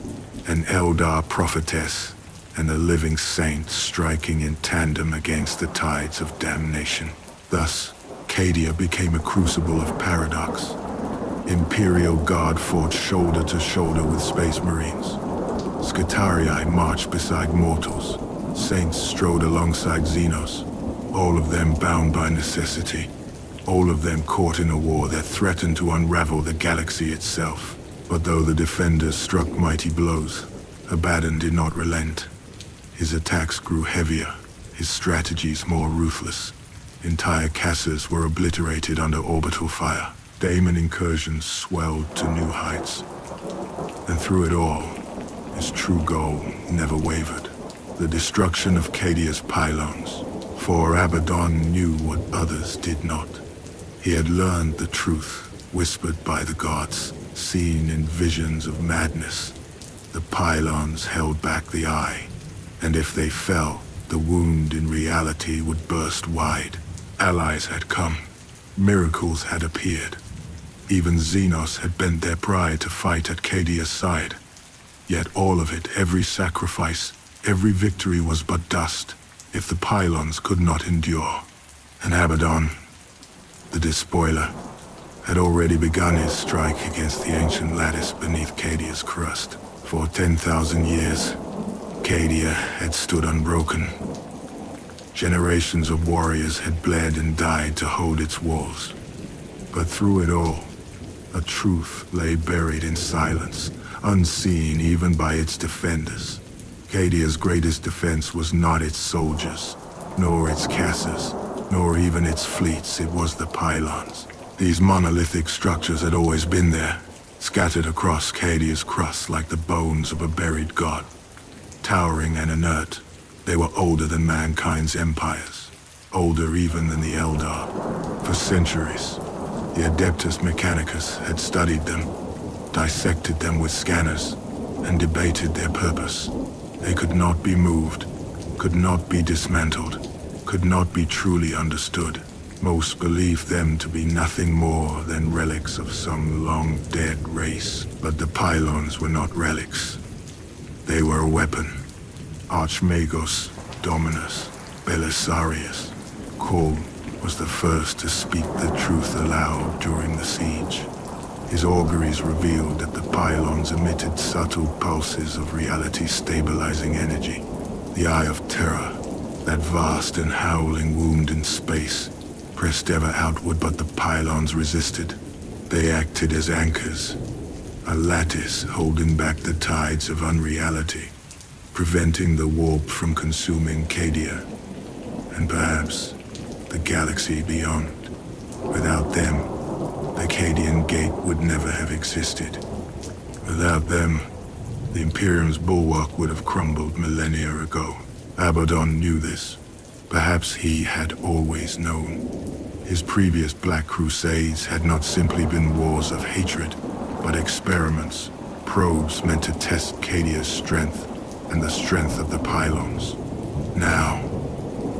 An Eldar prophetess and a living saint striking in tandem against the tides of damnation. Thus, Cadia became a crucible of paradox. Imperial Guard fought shoulder to shoulder with Space Marines. Skitarii marched beside mortals. Saints strode alongside Xenos, all of them bound by necessity. All of them caught in a war that threatened to unravel the galaxy itself. But though the defenders struck mighty blows, Abaddon did not relent. His attacks grew heavier, his strategies more ruthless. Entire casas were obliterated under orbital fire. Daemon incursions swelled to new heights. And through it all, his true goal never wavered. The destruction of Cadia's pylons. For Abaddon knew what others did not. He had learned the truth, whispered by the gods, seen in visions of madness. The pylons held back the Eye, and if they fell, the wound in reality would burst wide. Allies had come. Miracles had appeared. Even Xenos had bent their pride to fight at Cadia's side. Yet all of it, every sacrifice, every victory was but dust, if the pylons could not endure. And Abaddon, The despoiler had already begun his strike against the ancient lattice beneath Cadia's crust. For 10,000 years, Cadia had stood unbroken. Generations of warriors had bled and died to hold its walls. But through it all, a truth lay buried in silence, unseen even by its defenders. Cadia's greatest defense was not its soldiers, nor its casters, nor even its fleets. It was the pylons. These monolithic structures had always been there, scattered across Cadia's crust like the bones of a buried god. Towering and inert, they were older than mankind's empires, older even than the Eldar. For centuries, the Adeptus Mechanicus had studied them, dissected them with scanners, and debated their purpose. They could not be moved, could not be dismantled, could not be truly understood. Most believed them to be nothing more than relics of some long-dead race. But the pylons were not relics. They were a weapon. Archmagos, Dominus, Belisarius, Kol was the first to speak the truth aloud during the siege. His auguries revealed that the pylons emitted subtle pulses of reality-stabilizing energy. The Eye of Terror, that vast and howling wound in space, pressed ever outward, but the pylons resisted. They acted as anchors, a lattice holding back the tides of unreality, preventing the warp from consuming Cadia, and perhaps the galaxy beyond. Without them, the Cadian Gate would never have existed. Without them, the Imperium's bulwark would have crumbled millennia ago. Abaddon knew this. Perhaps he had always known. His previous Black Crusades had not simply been wars of hatred, but experiments, probes meant to test Cadia's strength and the strength of the pylons. Now,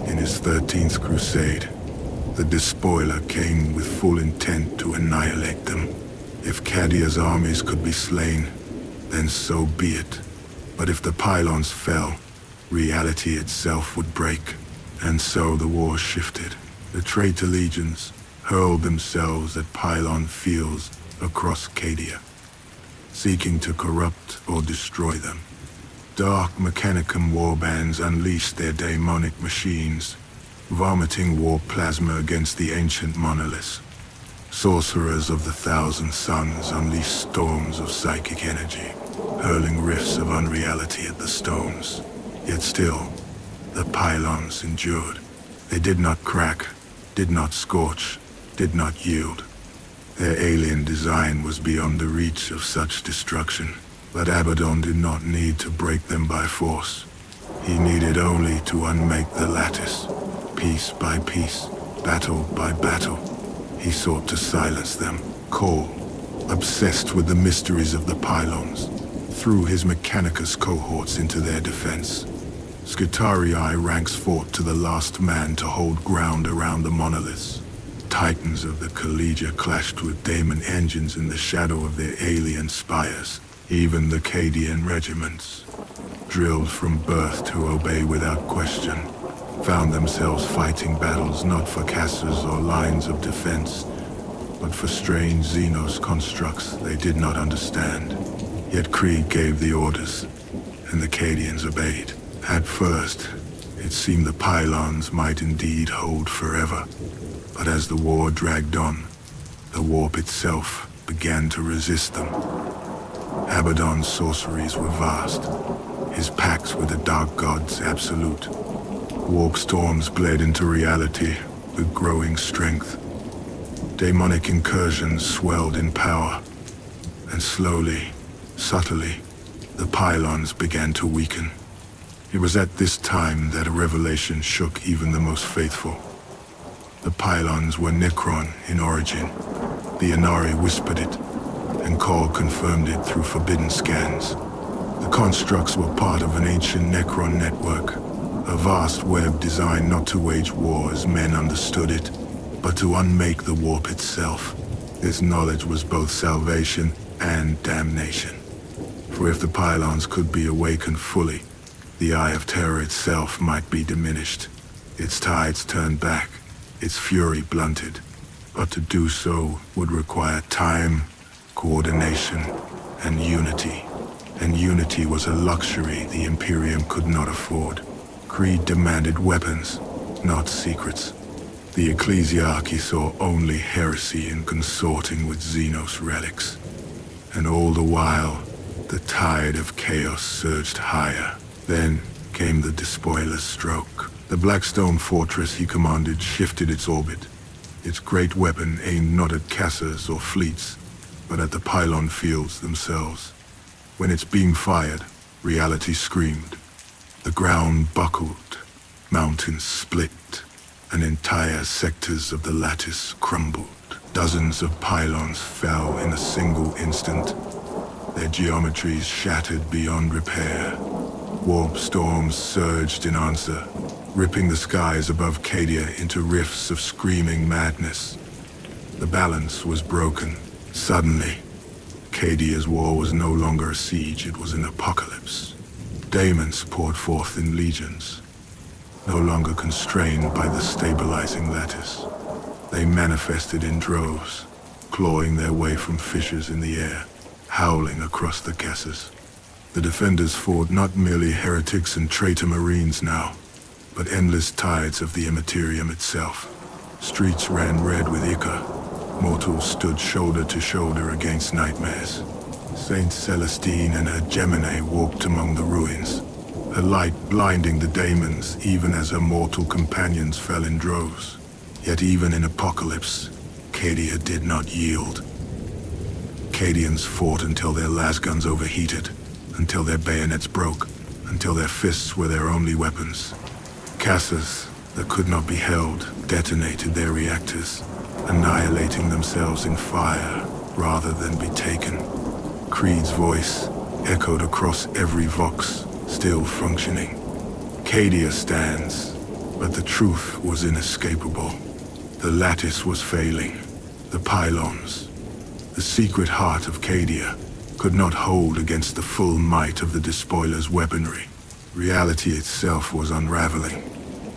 in his 13th crusade, the despoiler came with full intent to annihilate them. If Cadia's armies could be slain, then so be it. But if the pylons fell, reality itself would break. And so the war shifted. The traitor legions hurled themselves at pylon fields across Cadia, seeking to corrupt or destroy them. Dark Mechanicum warbands unleashed their daemonic machines, vomiting war plasma against the ancient monoliths. Sorcerers of the Thousand Suns unleashed storms of psychic energy, hurling rifts of unreality at the stones. Yet still, the pylons endured. They did not crack, did not scorch, did not yield. Their alien design was beyond the reach of such destruction. But Abaddon did not need to break them by force. He needed only to unmake the lattice. Piece by piece, battle by battle, he sought to silence them. Kol, obsessed with the mysteries of the pylons, threw his Mechanicus cohorts into their defense. Skitarii ranks fought to the last man to hold ground around the monoliths. Titans of the Collegia clashed with daemon engines in the shadow of their alien spires. Even the Cadian regiments, drilled from birth to obey without question, found themselves fighting battles not for casters or lines of defense, but for strange Xenos constructs they did not understand. Yet Krieg gave the orders, and the Cadians obeyed. At first, it seemed the pylons might indeed hold forever, but as the war dragged on, the warp itself began to resist them. Abaddon's sorceries were vast, his pacts with the dark gods absolute. Warp storms bled into reality with growing strength. Daemonic incursions swelled in power, and slowly, subtly, the pylons began to weaken. It was at this time that a revelation shook even the most faithful. The pylons were Necron in origin. The Inari whispered it, and Kol confirmed it through forbidden scans. The constructs were part of an ancient Necron network, a vast web designed not to wage war as men understood it, but to unmake the warp itself. This knowledge was both salvation and damnation. For if the pylons could be awakened fully, the Eye of Terror itself might be diminished, its tides turned back, its fury blunted. But to do so would require time, coordination, and unity. And unity was a luxury the Imperium could not afford. Creed demanded weapons, not secrets. The Ecclesiarchy saw only heresy in consorting with Xenos relics. And all the while, the tide of chaos surged higher. Then came the despoiler's stroke. The Blackstone fortress he commanded shifted its orbit. Its great weapon aimed not at casters or fleets, but at the pylon fields themselves. When its beam fired, reality screamed. The ground buckled, mountains split, and entire sectors of the lattice crumbled. Dozens of pylons fell in a single instant, their geometries shattered beyond repair. Warp storms surged in answer, ripping the skies above Cadia into rifts of screaming madness. The balance was broken. Suddenly, Cadia's war was no longer a siege, it was an apocalypse. Daemons poured forth in legions, no longer constrained by the stabilizing lattice. They manifested in droves, clawing their way from fissures in the air, howling across the Casas. The defenders fought not merely heretics and traitor marines now, but endless tides of the Immaterium itself. Streets ran red with ichor. Mortals stood shoulder to shoulder against nightmares. Saint Celestine and her Gemini walked among the ruins, her light blinding the daemons even as her mortal companions fell in droves. Yet even in apocalypse, Cadia did not yield. Cadians fought until their lasguns overheated, until their bayonets broke, until their fists were their only weapons. Casas that could not be held detonated their reactors, annihilating themselves in fire rather than be taken. Creed's voice echoed across every vox, still functioning. Cadia stands, but the truth was inescapable. The lattice was failing. The pylons, the secret heart of Cadia, could not hold against the full might of the despoiler's weaponry. Reality itself was unraveling,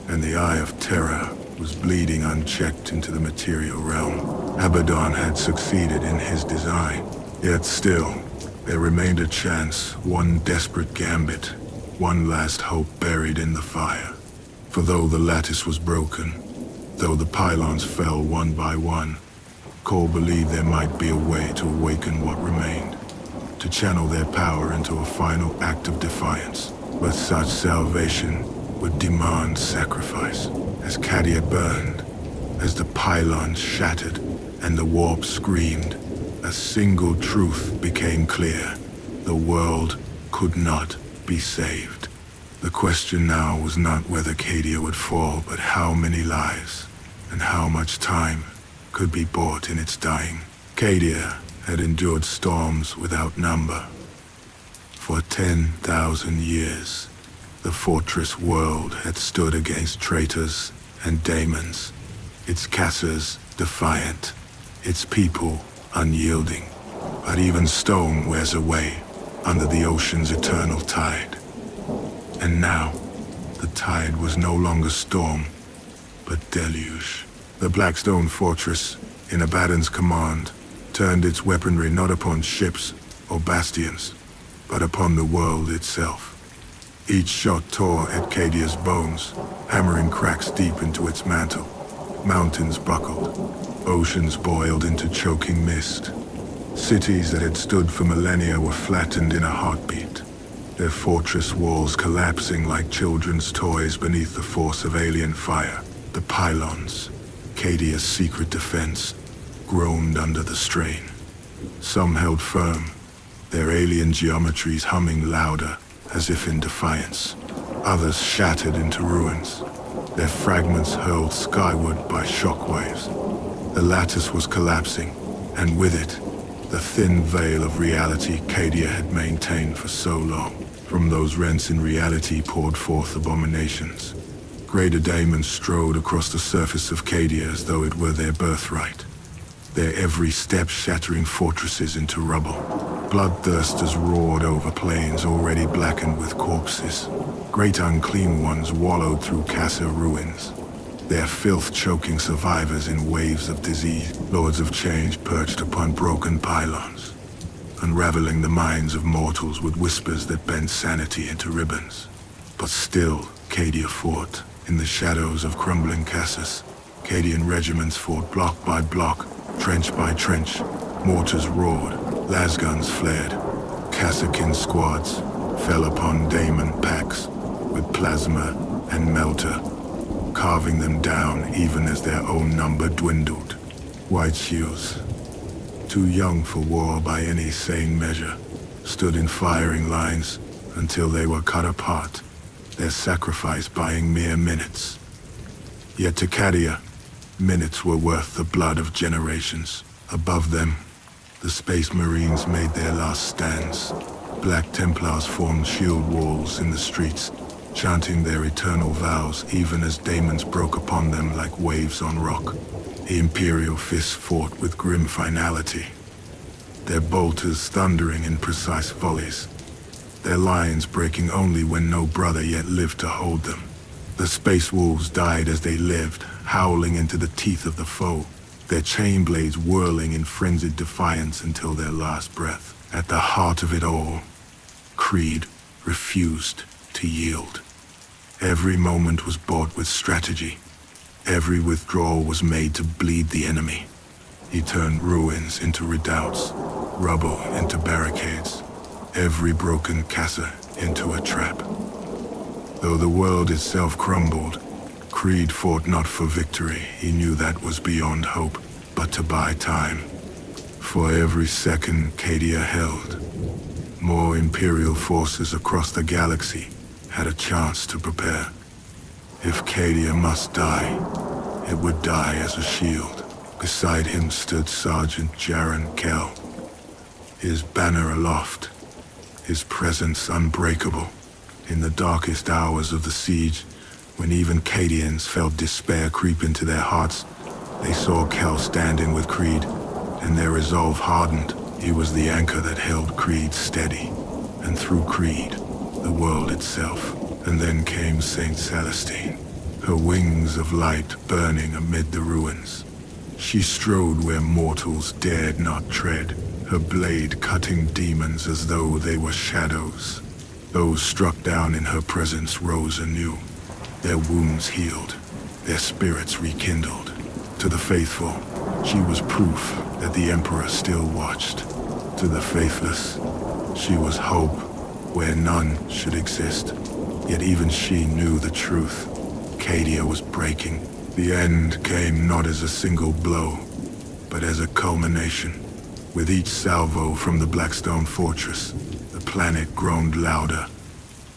and the Eye of Terror was bleeding unchecked into the material realm. Abaddon had succeeded in his design, yet still, there remained a chance, one desperate gambit, one last hope buried in the fire. For though the lattice was broken, though the pylons fell one by one, Cole believed there might be a way to awaken what remained, to channel their power into a final act of defiance. But such salvation would demand sacrifice. As Cadia burned, as the pylons shattered and the warp screamed, a single truth became clear. The world could not be saved. The question now was not whether Cadia would fall, but how many lives and how much time could be bought in its dying. Cadia had endured storms without number. For 10,000 years, the fortress world had stood against traitors and daemons, its casters defiant, its people unyielding. But even stone wears away under the ocean's eternal tide. And now, the tide was no longer storm, but deluge. The Blackstone fortress, in Abaddon's command, turned its weaponry not upon ships or bastions, but upon the world itself. Each shot tore at Cadia's bones, hammering cracks deep into its mantle. Mountains buckled, oceans boiled into choking mist. Cities that had stood for millennia were flattened in a heartbeat, their fortress walls collapsing like children's toys beneath the force of alien fire. The pylons, Cadia's secret defense, groaned under the strain. Some held firm, their alien geometries humming louder, as if in defiance. Others shattered into ruins, their fragments hurled skyward by shockwaves. The lattice was collapsing, and with it, the thin veil of reality Cadia had maintained for so long. From those rents in reality poured forth abominations. Greater daemons strode across the surface of Cadia as though it were their birthright, their every step shattering fortresses into rubble. Bloodthirsters roared over plains already blackened with corpses. Great unclean ones wallowed through Casa ruins, their filth choking survivors in waves of disease. Lords of Change perched upon broken pylons, unraveling the minds of mortals with whispers that bent sanity into ribbons. But still, Cadia fought. In the shadows of crumbling castles, Cadian regiments fought block by block, trench by trench. Mortars roared, lasguns flared. Kassakin squads fell upon Daemon packs with plasma and melter, carving them down even as their own number dwindled. White shields, too young for war by any sane measure, stood in firing lines until they were cut apart, their sacrifice buying mere minutes. Yet to Cadia, minutes were worth the blood of generations. Above them, the Space Marines made their last stands. Black Templars formed shield walls in the streets, chanting their eternal vows even as daemons broke upon them like waves on rock. The Imperial fists fought with grim finality, their bolters thundering in precise volleys, their lines breaking only when no brother yet lived to hold them. The Space Wolves died as they lived, howling into the teeth of the foe, their chain blades whirling in frenzied defiance until their last breath. At the heart of it all, Creed refused to yield. Every moment was bought with strategy. Every withdrawal was made to bleed the enemy. He turned ruins into redoubts, rubble into barricades, every broken casa into a trap. Though the world itself crumbled, Creed fought not for victory. He knew that was beyond hope, but to buy time. For every second Cadia held, more Imperial forces across the galaxy had a chance to prepare. If Cadia must die, it would die as a shield. Beside him stood Sergeant Jaren Kell, his banner aloft, his presence unbreakable. In the darkest hours of the siege, when even Cadians felt despair creep into their hearts, they saw Kell standing with Creed, and their resolve hardened. He was the anchor that held Creed steady, and through Creed, the world itself. And then came Saint Celestine, her wings of light burning amid the ruins. She strode where mortals dared not tread, her blade cutting demons as though they were shadows. Those struck down in her presence rose anew, their wounds healed, their spirits rekindled. To the faithful, she was proof that the Emperor still watched. To the faithless, she was hope where none should exist. Yet even she knew the truth. Cadia was breaking. The end came not as a single blow, but as a culmination. With each salvo from the Blackstone Fortress, the planet groaned louder.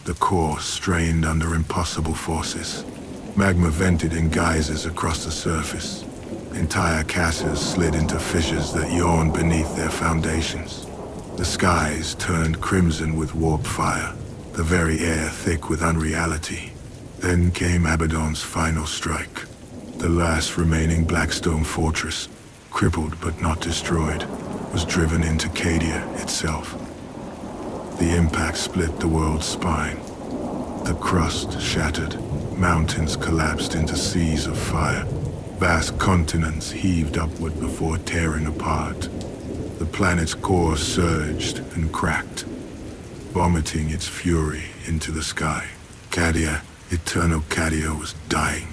The core strained under impossible forces. Magma vented in geysers across the surface. Entire castles slid into fissures that yawned beneath their foundations. The skies turned crimson with warp fire, the very air thick with unreality. Then came Abaddon's final strike. The last remaining Blackstone fortress, crippled but not destroyed, was driven into Cadia itself. The impact split the world's spine. The crust shattered, mountains collapsed into seas of fire. Vast continents heaved upward before tearing apart. The planet's core surged and cracked, vomiting its fury into the sky. Cadia, eternal Cadia, was dying.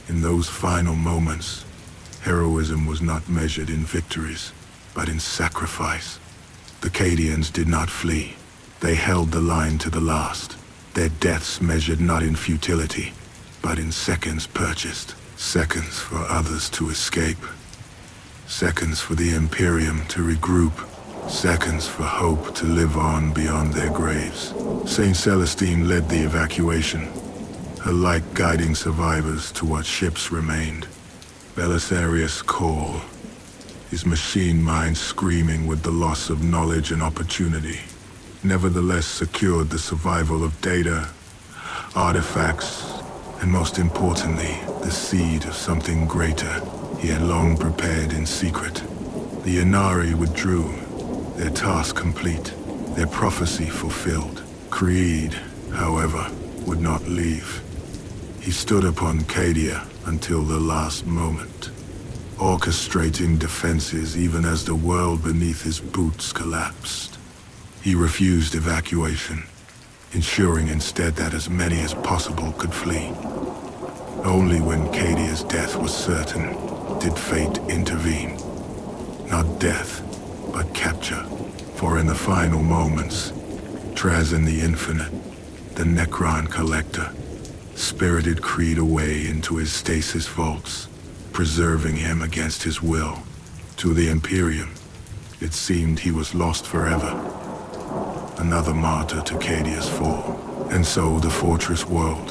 In those final moments, heroism was not measured in victories, but in sacrifice. The Cadians did not flee. They held the line to the last. Their deaths measured not in futility, but in seconds purchased. Seconds for others to escape. Seconds for the Imperium to regroup. Seconds for hope to live on beyond their graves. Saint Celestine led the evacuation, her light guiding survivors to what ships remained. Belisarius' call, his machine mind screaming with the loss of knowledge and opportunity, nevertheless secured the survival of data, artifacts, and most importantly, the seed of something greater he had long prepared in secret. The Inari withdrew, their task complete, their prophecy fulfilled. Creed, however, would not leave. He stood upon Cadia until the last moment, orchestrating defenses even as the world beneath his boots collapsed. He refused evacuation, ensuring instead that as many as possible could flee. Only when Cadia's death was certain did fate intervene. Not death, but capture. For in the final moments, Trazyn the Infinite, the Necron Collector, spirited Creed away into his stasis vaults, preserving him against his will. To the Imperium, it seemed he was lost forever. Another martyr to Cadia's fall. And so the Fortress World,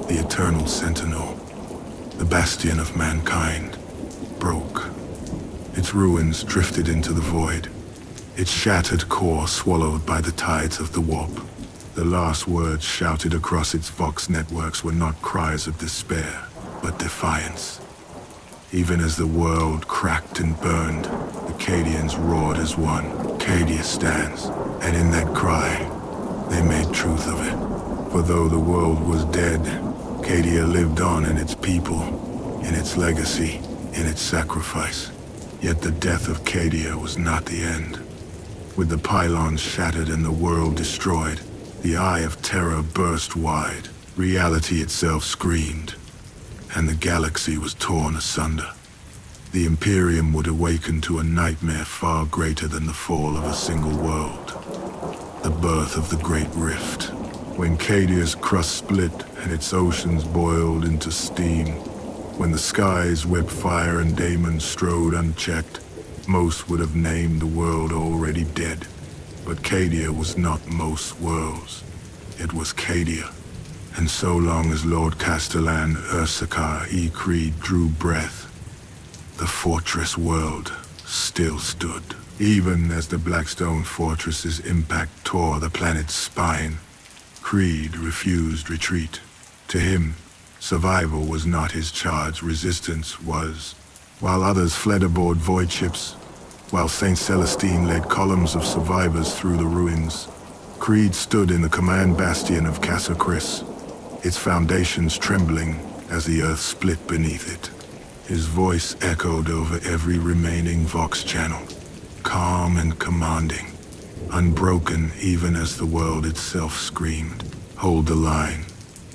the Eternal Sentinel, the bastion of mankind, broke. Its ruins drifted into the void, its shattered core swallowed by the tides of the warp. The last words shouted across its Vox networks were not cries of despair, but defiance. Even as the world cracked and burned, the Cadians roared as one. Cadia stands, and in that cry, they made truth of it. For though the world was dead, Cadia lived on in its people, in its legacy, in its sacrifice. Yet the death of Cadia was not the end. With the pylons shattered and the world destroyed, the eye of terror burst wide. Reality itself screamed, and the galaxy was torn asunder. The Imperium would awaken to a nightmare far greater than the fall of a single world. The birth of the Great Rift, when Cadia's crust split and its oceans boiled into steam, when the skies wept fire and daemons strode unchecked, most would have named the world already dead. But Cadia was not most worlds. It was Cadia. And so long as Lord Castellan Ursakar E. Creed drew breath, the Fortress World still stood. Even as the Blackstone Fortress's impact tore the planet's spine, Creed refused retreat. To him, survival was not his charge, resistance was. While others fled aboard void ships, while St. Celestine led columns of survivors through the ruins, Creed stood in the command bastion of Casa Chris, its foundations trembling as the earth split beneath it. His voice echoed over every remaining Vox channel, calm and commanding, unbroken even as the world itself screamed. Hold the line,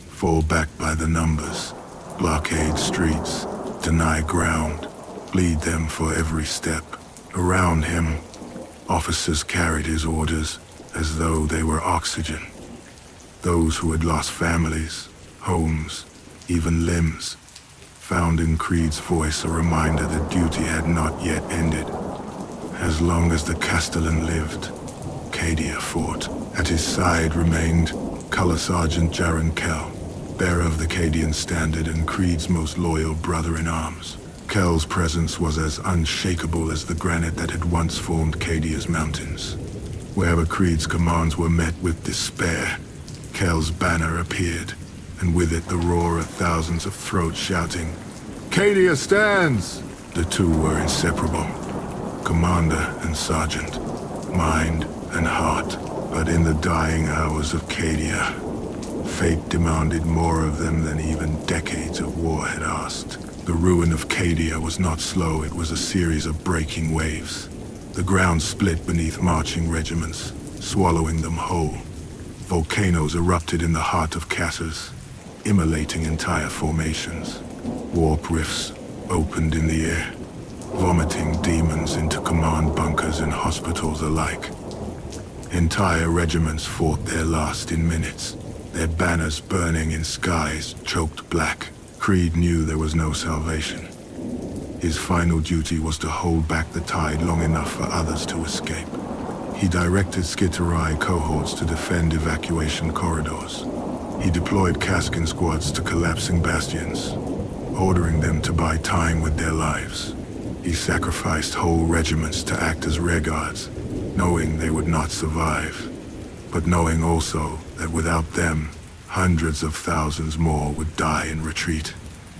fall back by the numbers, blockade streets, deny ground, bleed them for every step. Around him, officers carried his orders as though they were oxygen. Those who had lost families, homes, even limbs, found in Creed's voice a reminder that duty had not yet ended. As long as the Castellan lived, Cadia fought. At his side remained Color Sergeant Jaren Kell, bearer of the Cadian standard and Creed's most loyal brother-in-arms. Kell's presence was as unshakable as the granite that had once formed Cadia's mountains. Wherever Creed's commands were met with despair, Kell's banner appeared, and with it the roar of thousands of throats shouting, "Cadia stands!" The two were inseparable, commander and sergeant, mind and heart. But in the dying hours of Cadia, fate demanded more of them than even decades of war had asked. The ruin of Cadia was not slow, it was a series of breaking waves. The ground split beneath marching regiments, swallowing them whole. Volcanoes erupted in the heart of Casas, immolating entire formations. Warp rifts opened in the air, vomiting demons into command bunkers and hospitals alike. Entire regiments fought their last in minutes, their banners burning in skies choked black. Creed knew there was no salvation. His final duty was to hold back the tide long enough for others to escape. He directed Skitarai cohorts to defend evacuation corridors. He deployed Kaskin squads to collapsing bastions, ordering them to buy time with their lives. He sacrificed whole regiments to act as rearguards, knowing they would not survive, but knowing also that without them, hundreds of thousands more would die in retreat.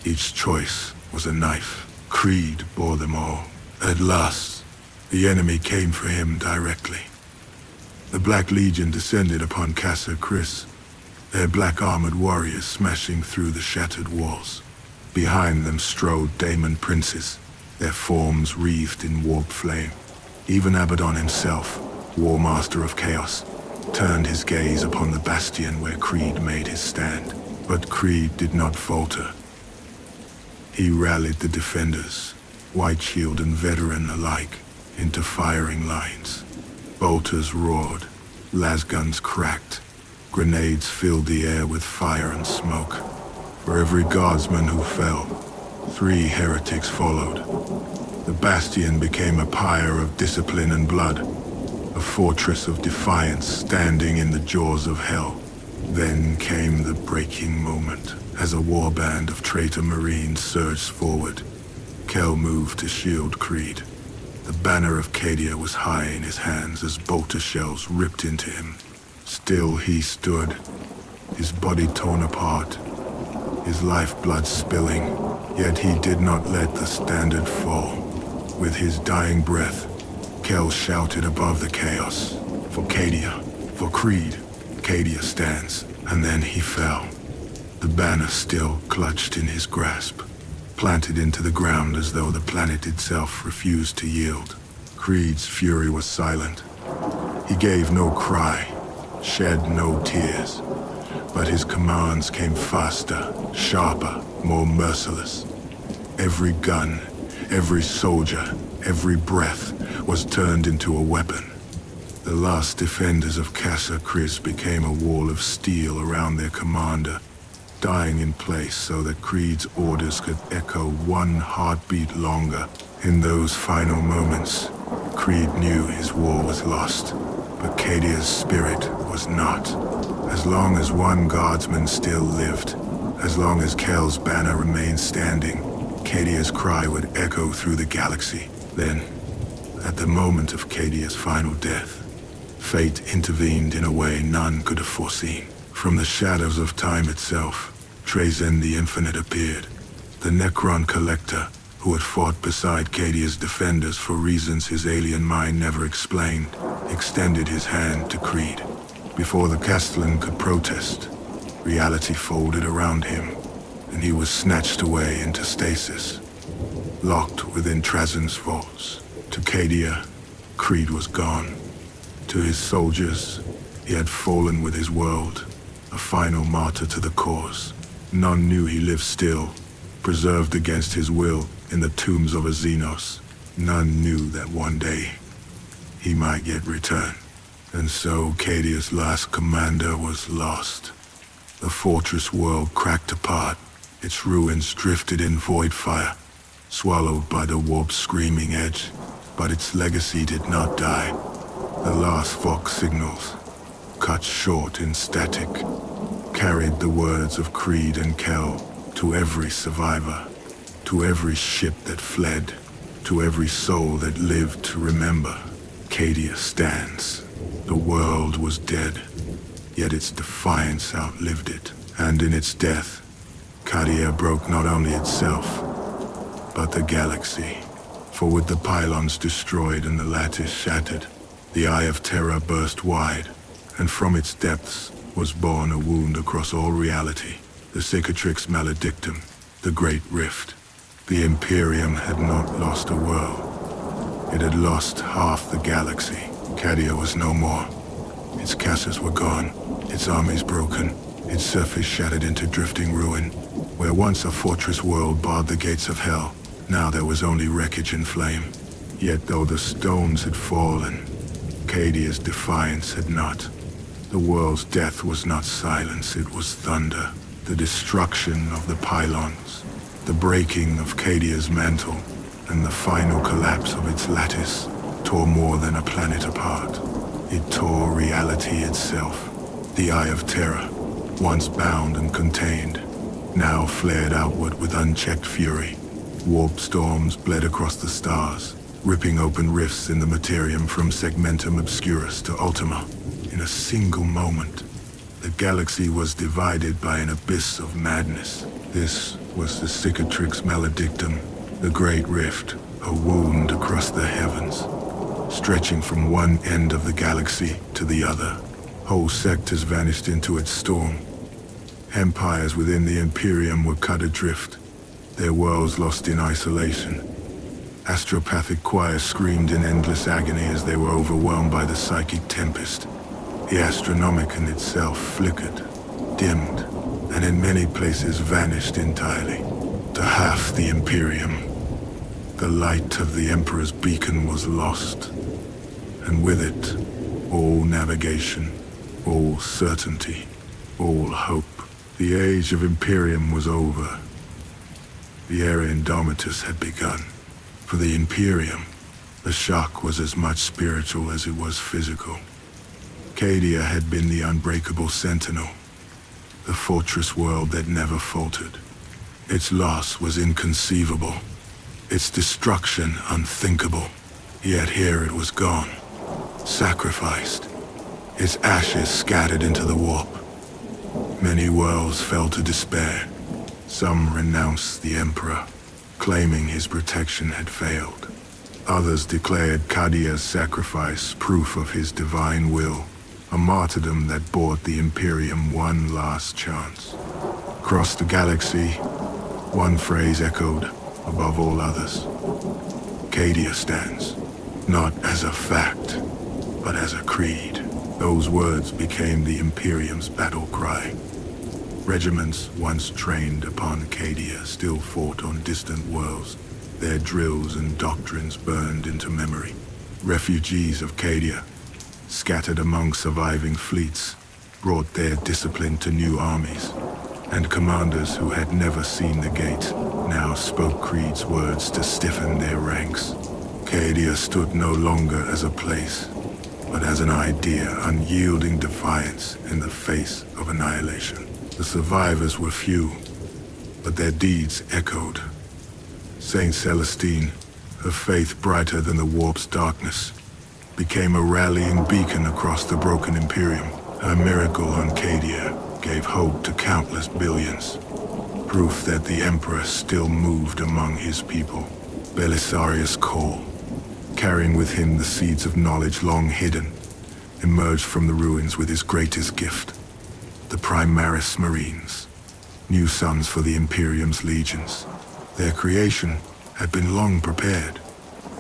Each choice was a knife. Creed bore them all. At last, the enemy came for him directly. The Black Legion descended upon Casa Chris, their black-armored warriors smashing through the shattered walls. Behind them strode Daemon princes, their forms wreathed in warped flame. Even Abaddon himself, War Master of Chaos, turned his gaze upon the bastion where Creed made his stand. But Creed did not falter. He rallied the defenders, White Shield and veteran alike, into firing lines. Bolters roared, lasguns cracked, grenades filled the air with fire and smoke. For every guardsman who fell, 3 heretics followed. The bastion became a pyre of discipline and blood, a fortress of defiance standing in the jaws of hell. Then came the breaking moment, as a warband of traitor Marines surged forward. Kel moved to shield Creed. The banner of Cadia was high in his hands as bolter shells ripped into him. Still he stood, his body torn apart, his lifeblood spilling, yet he did not let the standard fall. With his dying breath, Kel shouted above the chaos, "For Cadia, for Creed, Cadia stands," and then he fell. The banner still clutched in his grasp, planted into the ground as though the planet itself refused to yield. Creed's fury was silent. He gave no cry, shed no tears, but his commands came faster, sharper, more merciless. Every gun, every soldier, every breath was turned into a weapon. The last defenders of Casa Chris became a wall of steel around their commander, dying in place so that Creed's orders could echo one heartbeat longer. In those final moments, Creed knew his war was lost, but Cadia's spirit was not. As long as one guardsman still lived, as long as Kel's banner remained standing, Cadia's cry would echo through the galaxy. Then, at the moment of Cadia's final death, fate intervened in a way none could have foreseen. From the shadows of time itself, Trazen the Infinite appeared. The Necron Collector, who had fought beside Cadia's defenders for reasons his alien mind never explained, extended his hand to Creed. Before the Castellan could protest, reality folded around him, and he was snatched away into stasis, locked within Trazen's vaults. To Cadia, Creed was gone. To his soldiers, he had fallen with his world, a final martyr to the cause. None knew he lived still, preserved against his will in the tombs of a Xenos. None knew that one day he might yet return. And so Cadia's last commander was lost. The fortress world cracked apart, its ruins drifted in void fire, swallowed by the warp's screaming edge. But its legacy did not die. The last Vox signals, cut short in static, carried the words of Creed and Kel to every survivor, to every ship that fled, to every soul that lived to remember. Cadia stands. The world was dead, yet its defiance outlived it. And in its death, Cadia broke not only itself, but the galaxy. For with the pylons destroyed and the lattice shattered, the Eye of Terror burst wide, and from its depths was born a wound across all reality. The Cicatrix Maledictum, the Great Rift. The Imperium had not lost a world. It had lost half the galaxy. Cadia was no more. Its castles were gone, its armies broken, its surface shattered into drifting ruin. Where once a fortress world barred the gates of hell, now there was only wreckage and flame. Yet though the stones had fallen, Cadia's defiance had not. The world's death was not silence, it was thunder. The destruction of the pylons, the breaking of Cadia's mantle, and the final collapse of its lattice tore more than a planet apart. It tore reality itself. The Eye of Terror, once bound and contained, now flared outward with unchecked fury. Warp storms bled across the stars, ripping open rifts in the materium from Segmentum Obscurus to Ultima. In a single moment, the galaxy was divided by an abyss of madness. This was the Cicatrix Maledictum, the Great Rift, a wound across the heavens, stretching from one end of the galaxy to the other. Whole sectors vanished into its storm, Empires within the Imperium were cut adrift, their worlds lost in isolation. Astropathic choirs screamed in endless agony as they were overwhelmed by the psychic tempest. The Astronomicon itself flickered, dimmed, and in many places vanished entirely. To half the Imperium, the light of the Emperor's beacon was lost, and with it, all navigation, all certainty, all hope. The age of Imperium was over. The era Indomitus had begun. For the Imperium, the shock was as much spiritual as it was physical. Cadia had been the unbreakable sentinel, the fortress world that never faltered. Its loss was inconceivable, its destruction unthinkable. Yet here it was gone, sacrificed, its ashes scattered into the warp. Many worlds fell to despair. Some renounced the Emperor, claiming his protection had failed. Others declared Cadia's sacrifice proof of his divine will, a martyrdom that bought the Imperium one last chance. Across the galaxy, one phrase echoed above all others. Cadia stands, not as a fact, but as a creed. Those words became the Imperium's battle cry. Regiments once trained upon Cadia still fought on distant worlds. Their drills and doctrines burned into memory. Refugees of Cadia, scattered among surviving fleets, brought their discipline to new armies. And commanders who had never seen the gate now spoke Creed's words to stiffen their ranks. Cadia stood no longer as a place, but as an idea, unyielding defiance in the face of annihilation. The survivors were few, but their deeds echoed. Saint Celestine, her faith brighter than the warp's darkness, became a rallying beacon across the broken Imperium. Her miracle on Cadia gave hope to countless billions, proof that the Emperor still moved among his people. Belisarius Cole, carrying with him the seeds of knowledge long hidden, emerged from the ruins with his greatest gift. The Primaris Marines, new sons for the Imperium's legions. Their creation had been long prepared,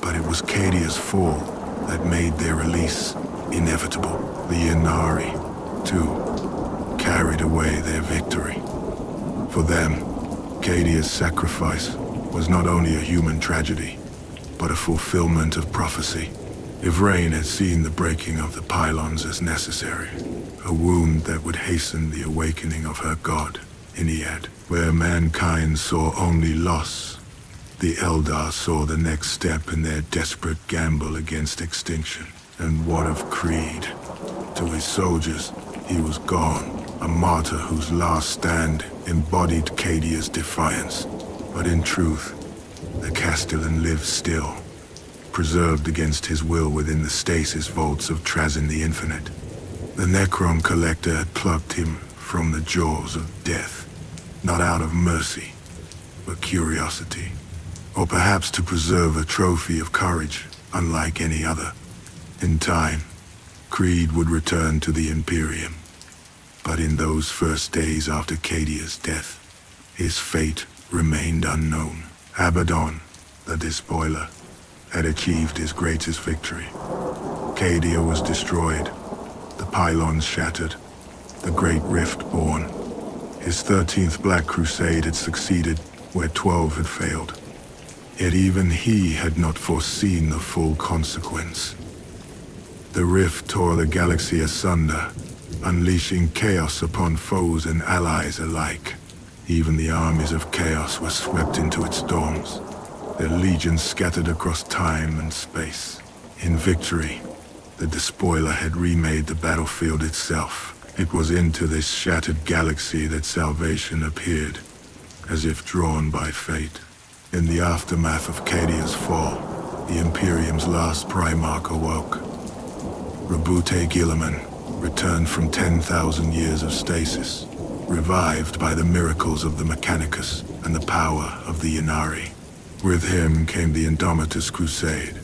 but it was Cadia's fall that made their release inevitable. The Inari, too, carried away their victory. For them, Cadia's sacrifice was not only a human tragedy, but a fulfillment of prophecy. Ivrain had seen the breaking of the pylons as necessary, a wound that would hasten the awakening of her god, Iniad. Where mankind saw only loss, the Eldar saw the next step in their desperate gamble against extinction. And what of Creed? To his soldiers, he was gone, a martyr whose last stand embodied Cadia's defiance. But in truth, the Castellan lived still, preserved against his will within the stasis vaults of Trazyn the Infinite. The Necron Collector had plucked him from the jaws of death, not out of mercy, but curiosity. Or perhaps to preserve a trophy of courage, unlike any other. In time, Creed would return to the Imperium. But in those first days after Cadia's death, his fate remained unknown. Abaddon, the Despoiler, had achieved his greatest victory. Cadia was destroyed, the pylons shattered, the Great Rift born. His 13th Black Crusade had succeeded where 12 had failed. Yet even he had not foreseen the full consequence. The rift tore the galaxy asunder, unleashing chaos upon foes and allies alike. Even the armies of chaos were swept into its storms, their legions scattered across time and space. In victory, the Despoiler had remade the battlefield itself. It was into this shattered galaxy that salvation appeared, as if drawn by fate. In the aftermath of Cadia's fall, the Imperium's last Primarch awoke. Rabute Guilliman returned from 10,000 years of stasis, revived by the miracles of the Mechanicus and the power of the Inari. With him came the Indomitus Crusade,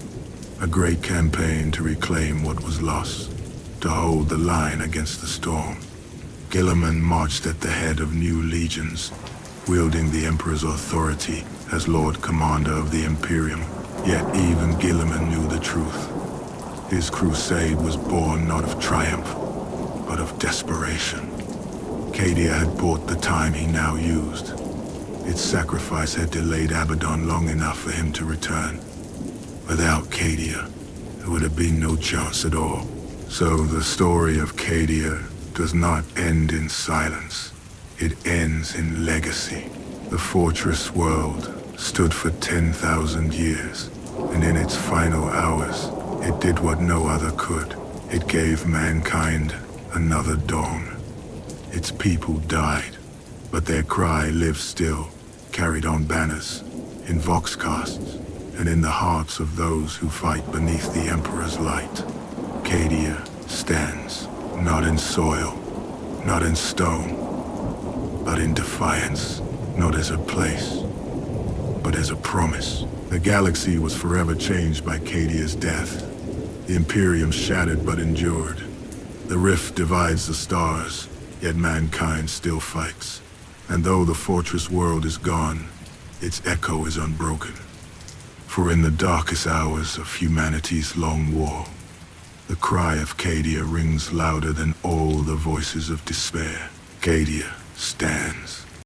a great campaign to reclaim what was lost, to hold the line against the storm. Guilliman marched at the head of new legions, wielding the Emperor's authority as Lord Commander of the Imperium. Yet even Guilliman knew the truth. His crusade was born not of triumph, but of desperation. Cadia had bought the time he now used. Its sacrifice had delayed Abaddon long enough for him to return. Without Cadia, there would have been no chance at all. So the story of Cadia does not end in silence. It ends in legacy. The fortress world stood for 10,000 years, and in its final hours, it did what no other could. It gave mankind another dawn. Its people died, but their cry lives still, carried on banners, in voxcasts, and in the hearts of those who fight beneath the Emperor's light. Cadia stands, not in soil, not in stone, but in defiance, not as a place, but as a promise. The galaxy was forever changed by Cadia's death. The Imperium shattered but endured. The rift divides the stars, yet mankind still fights. And though the fortress world is gone, its echo is unbroken. For in the darkest hours of humanity's long war, the cry of Cadia rings louder than all the voices of despair. Cadia stands.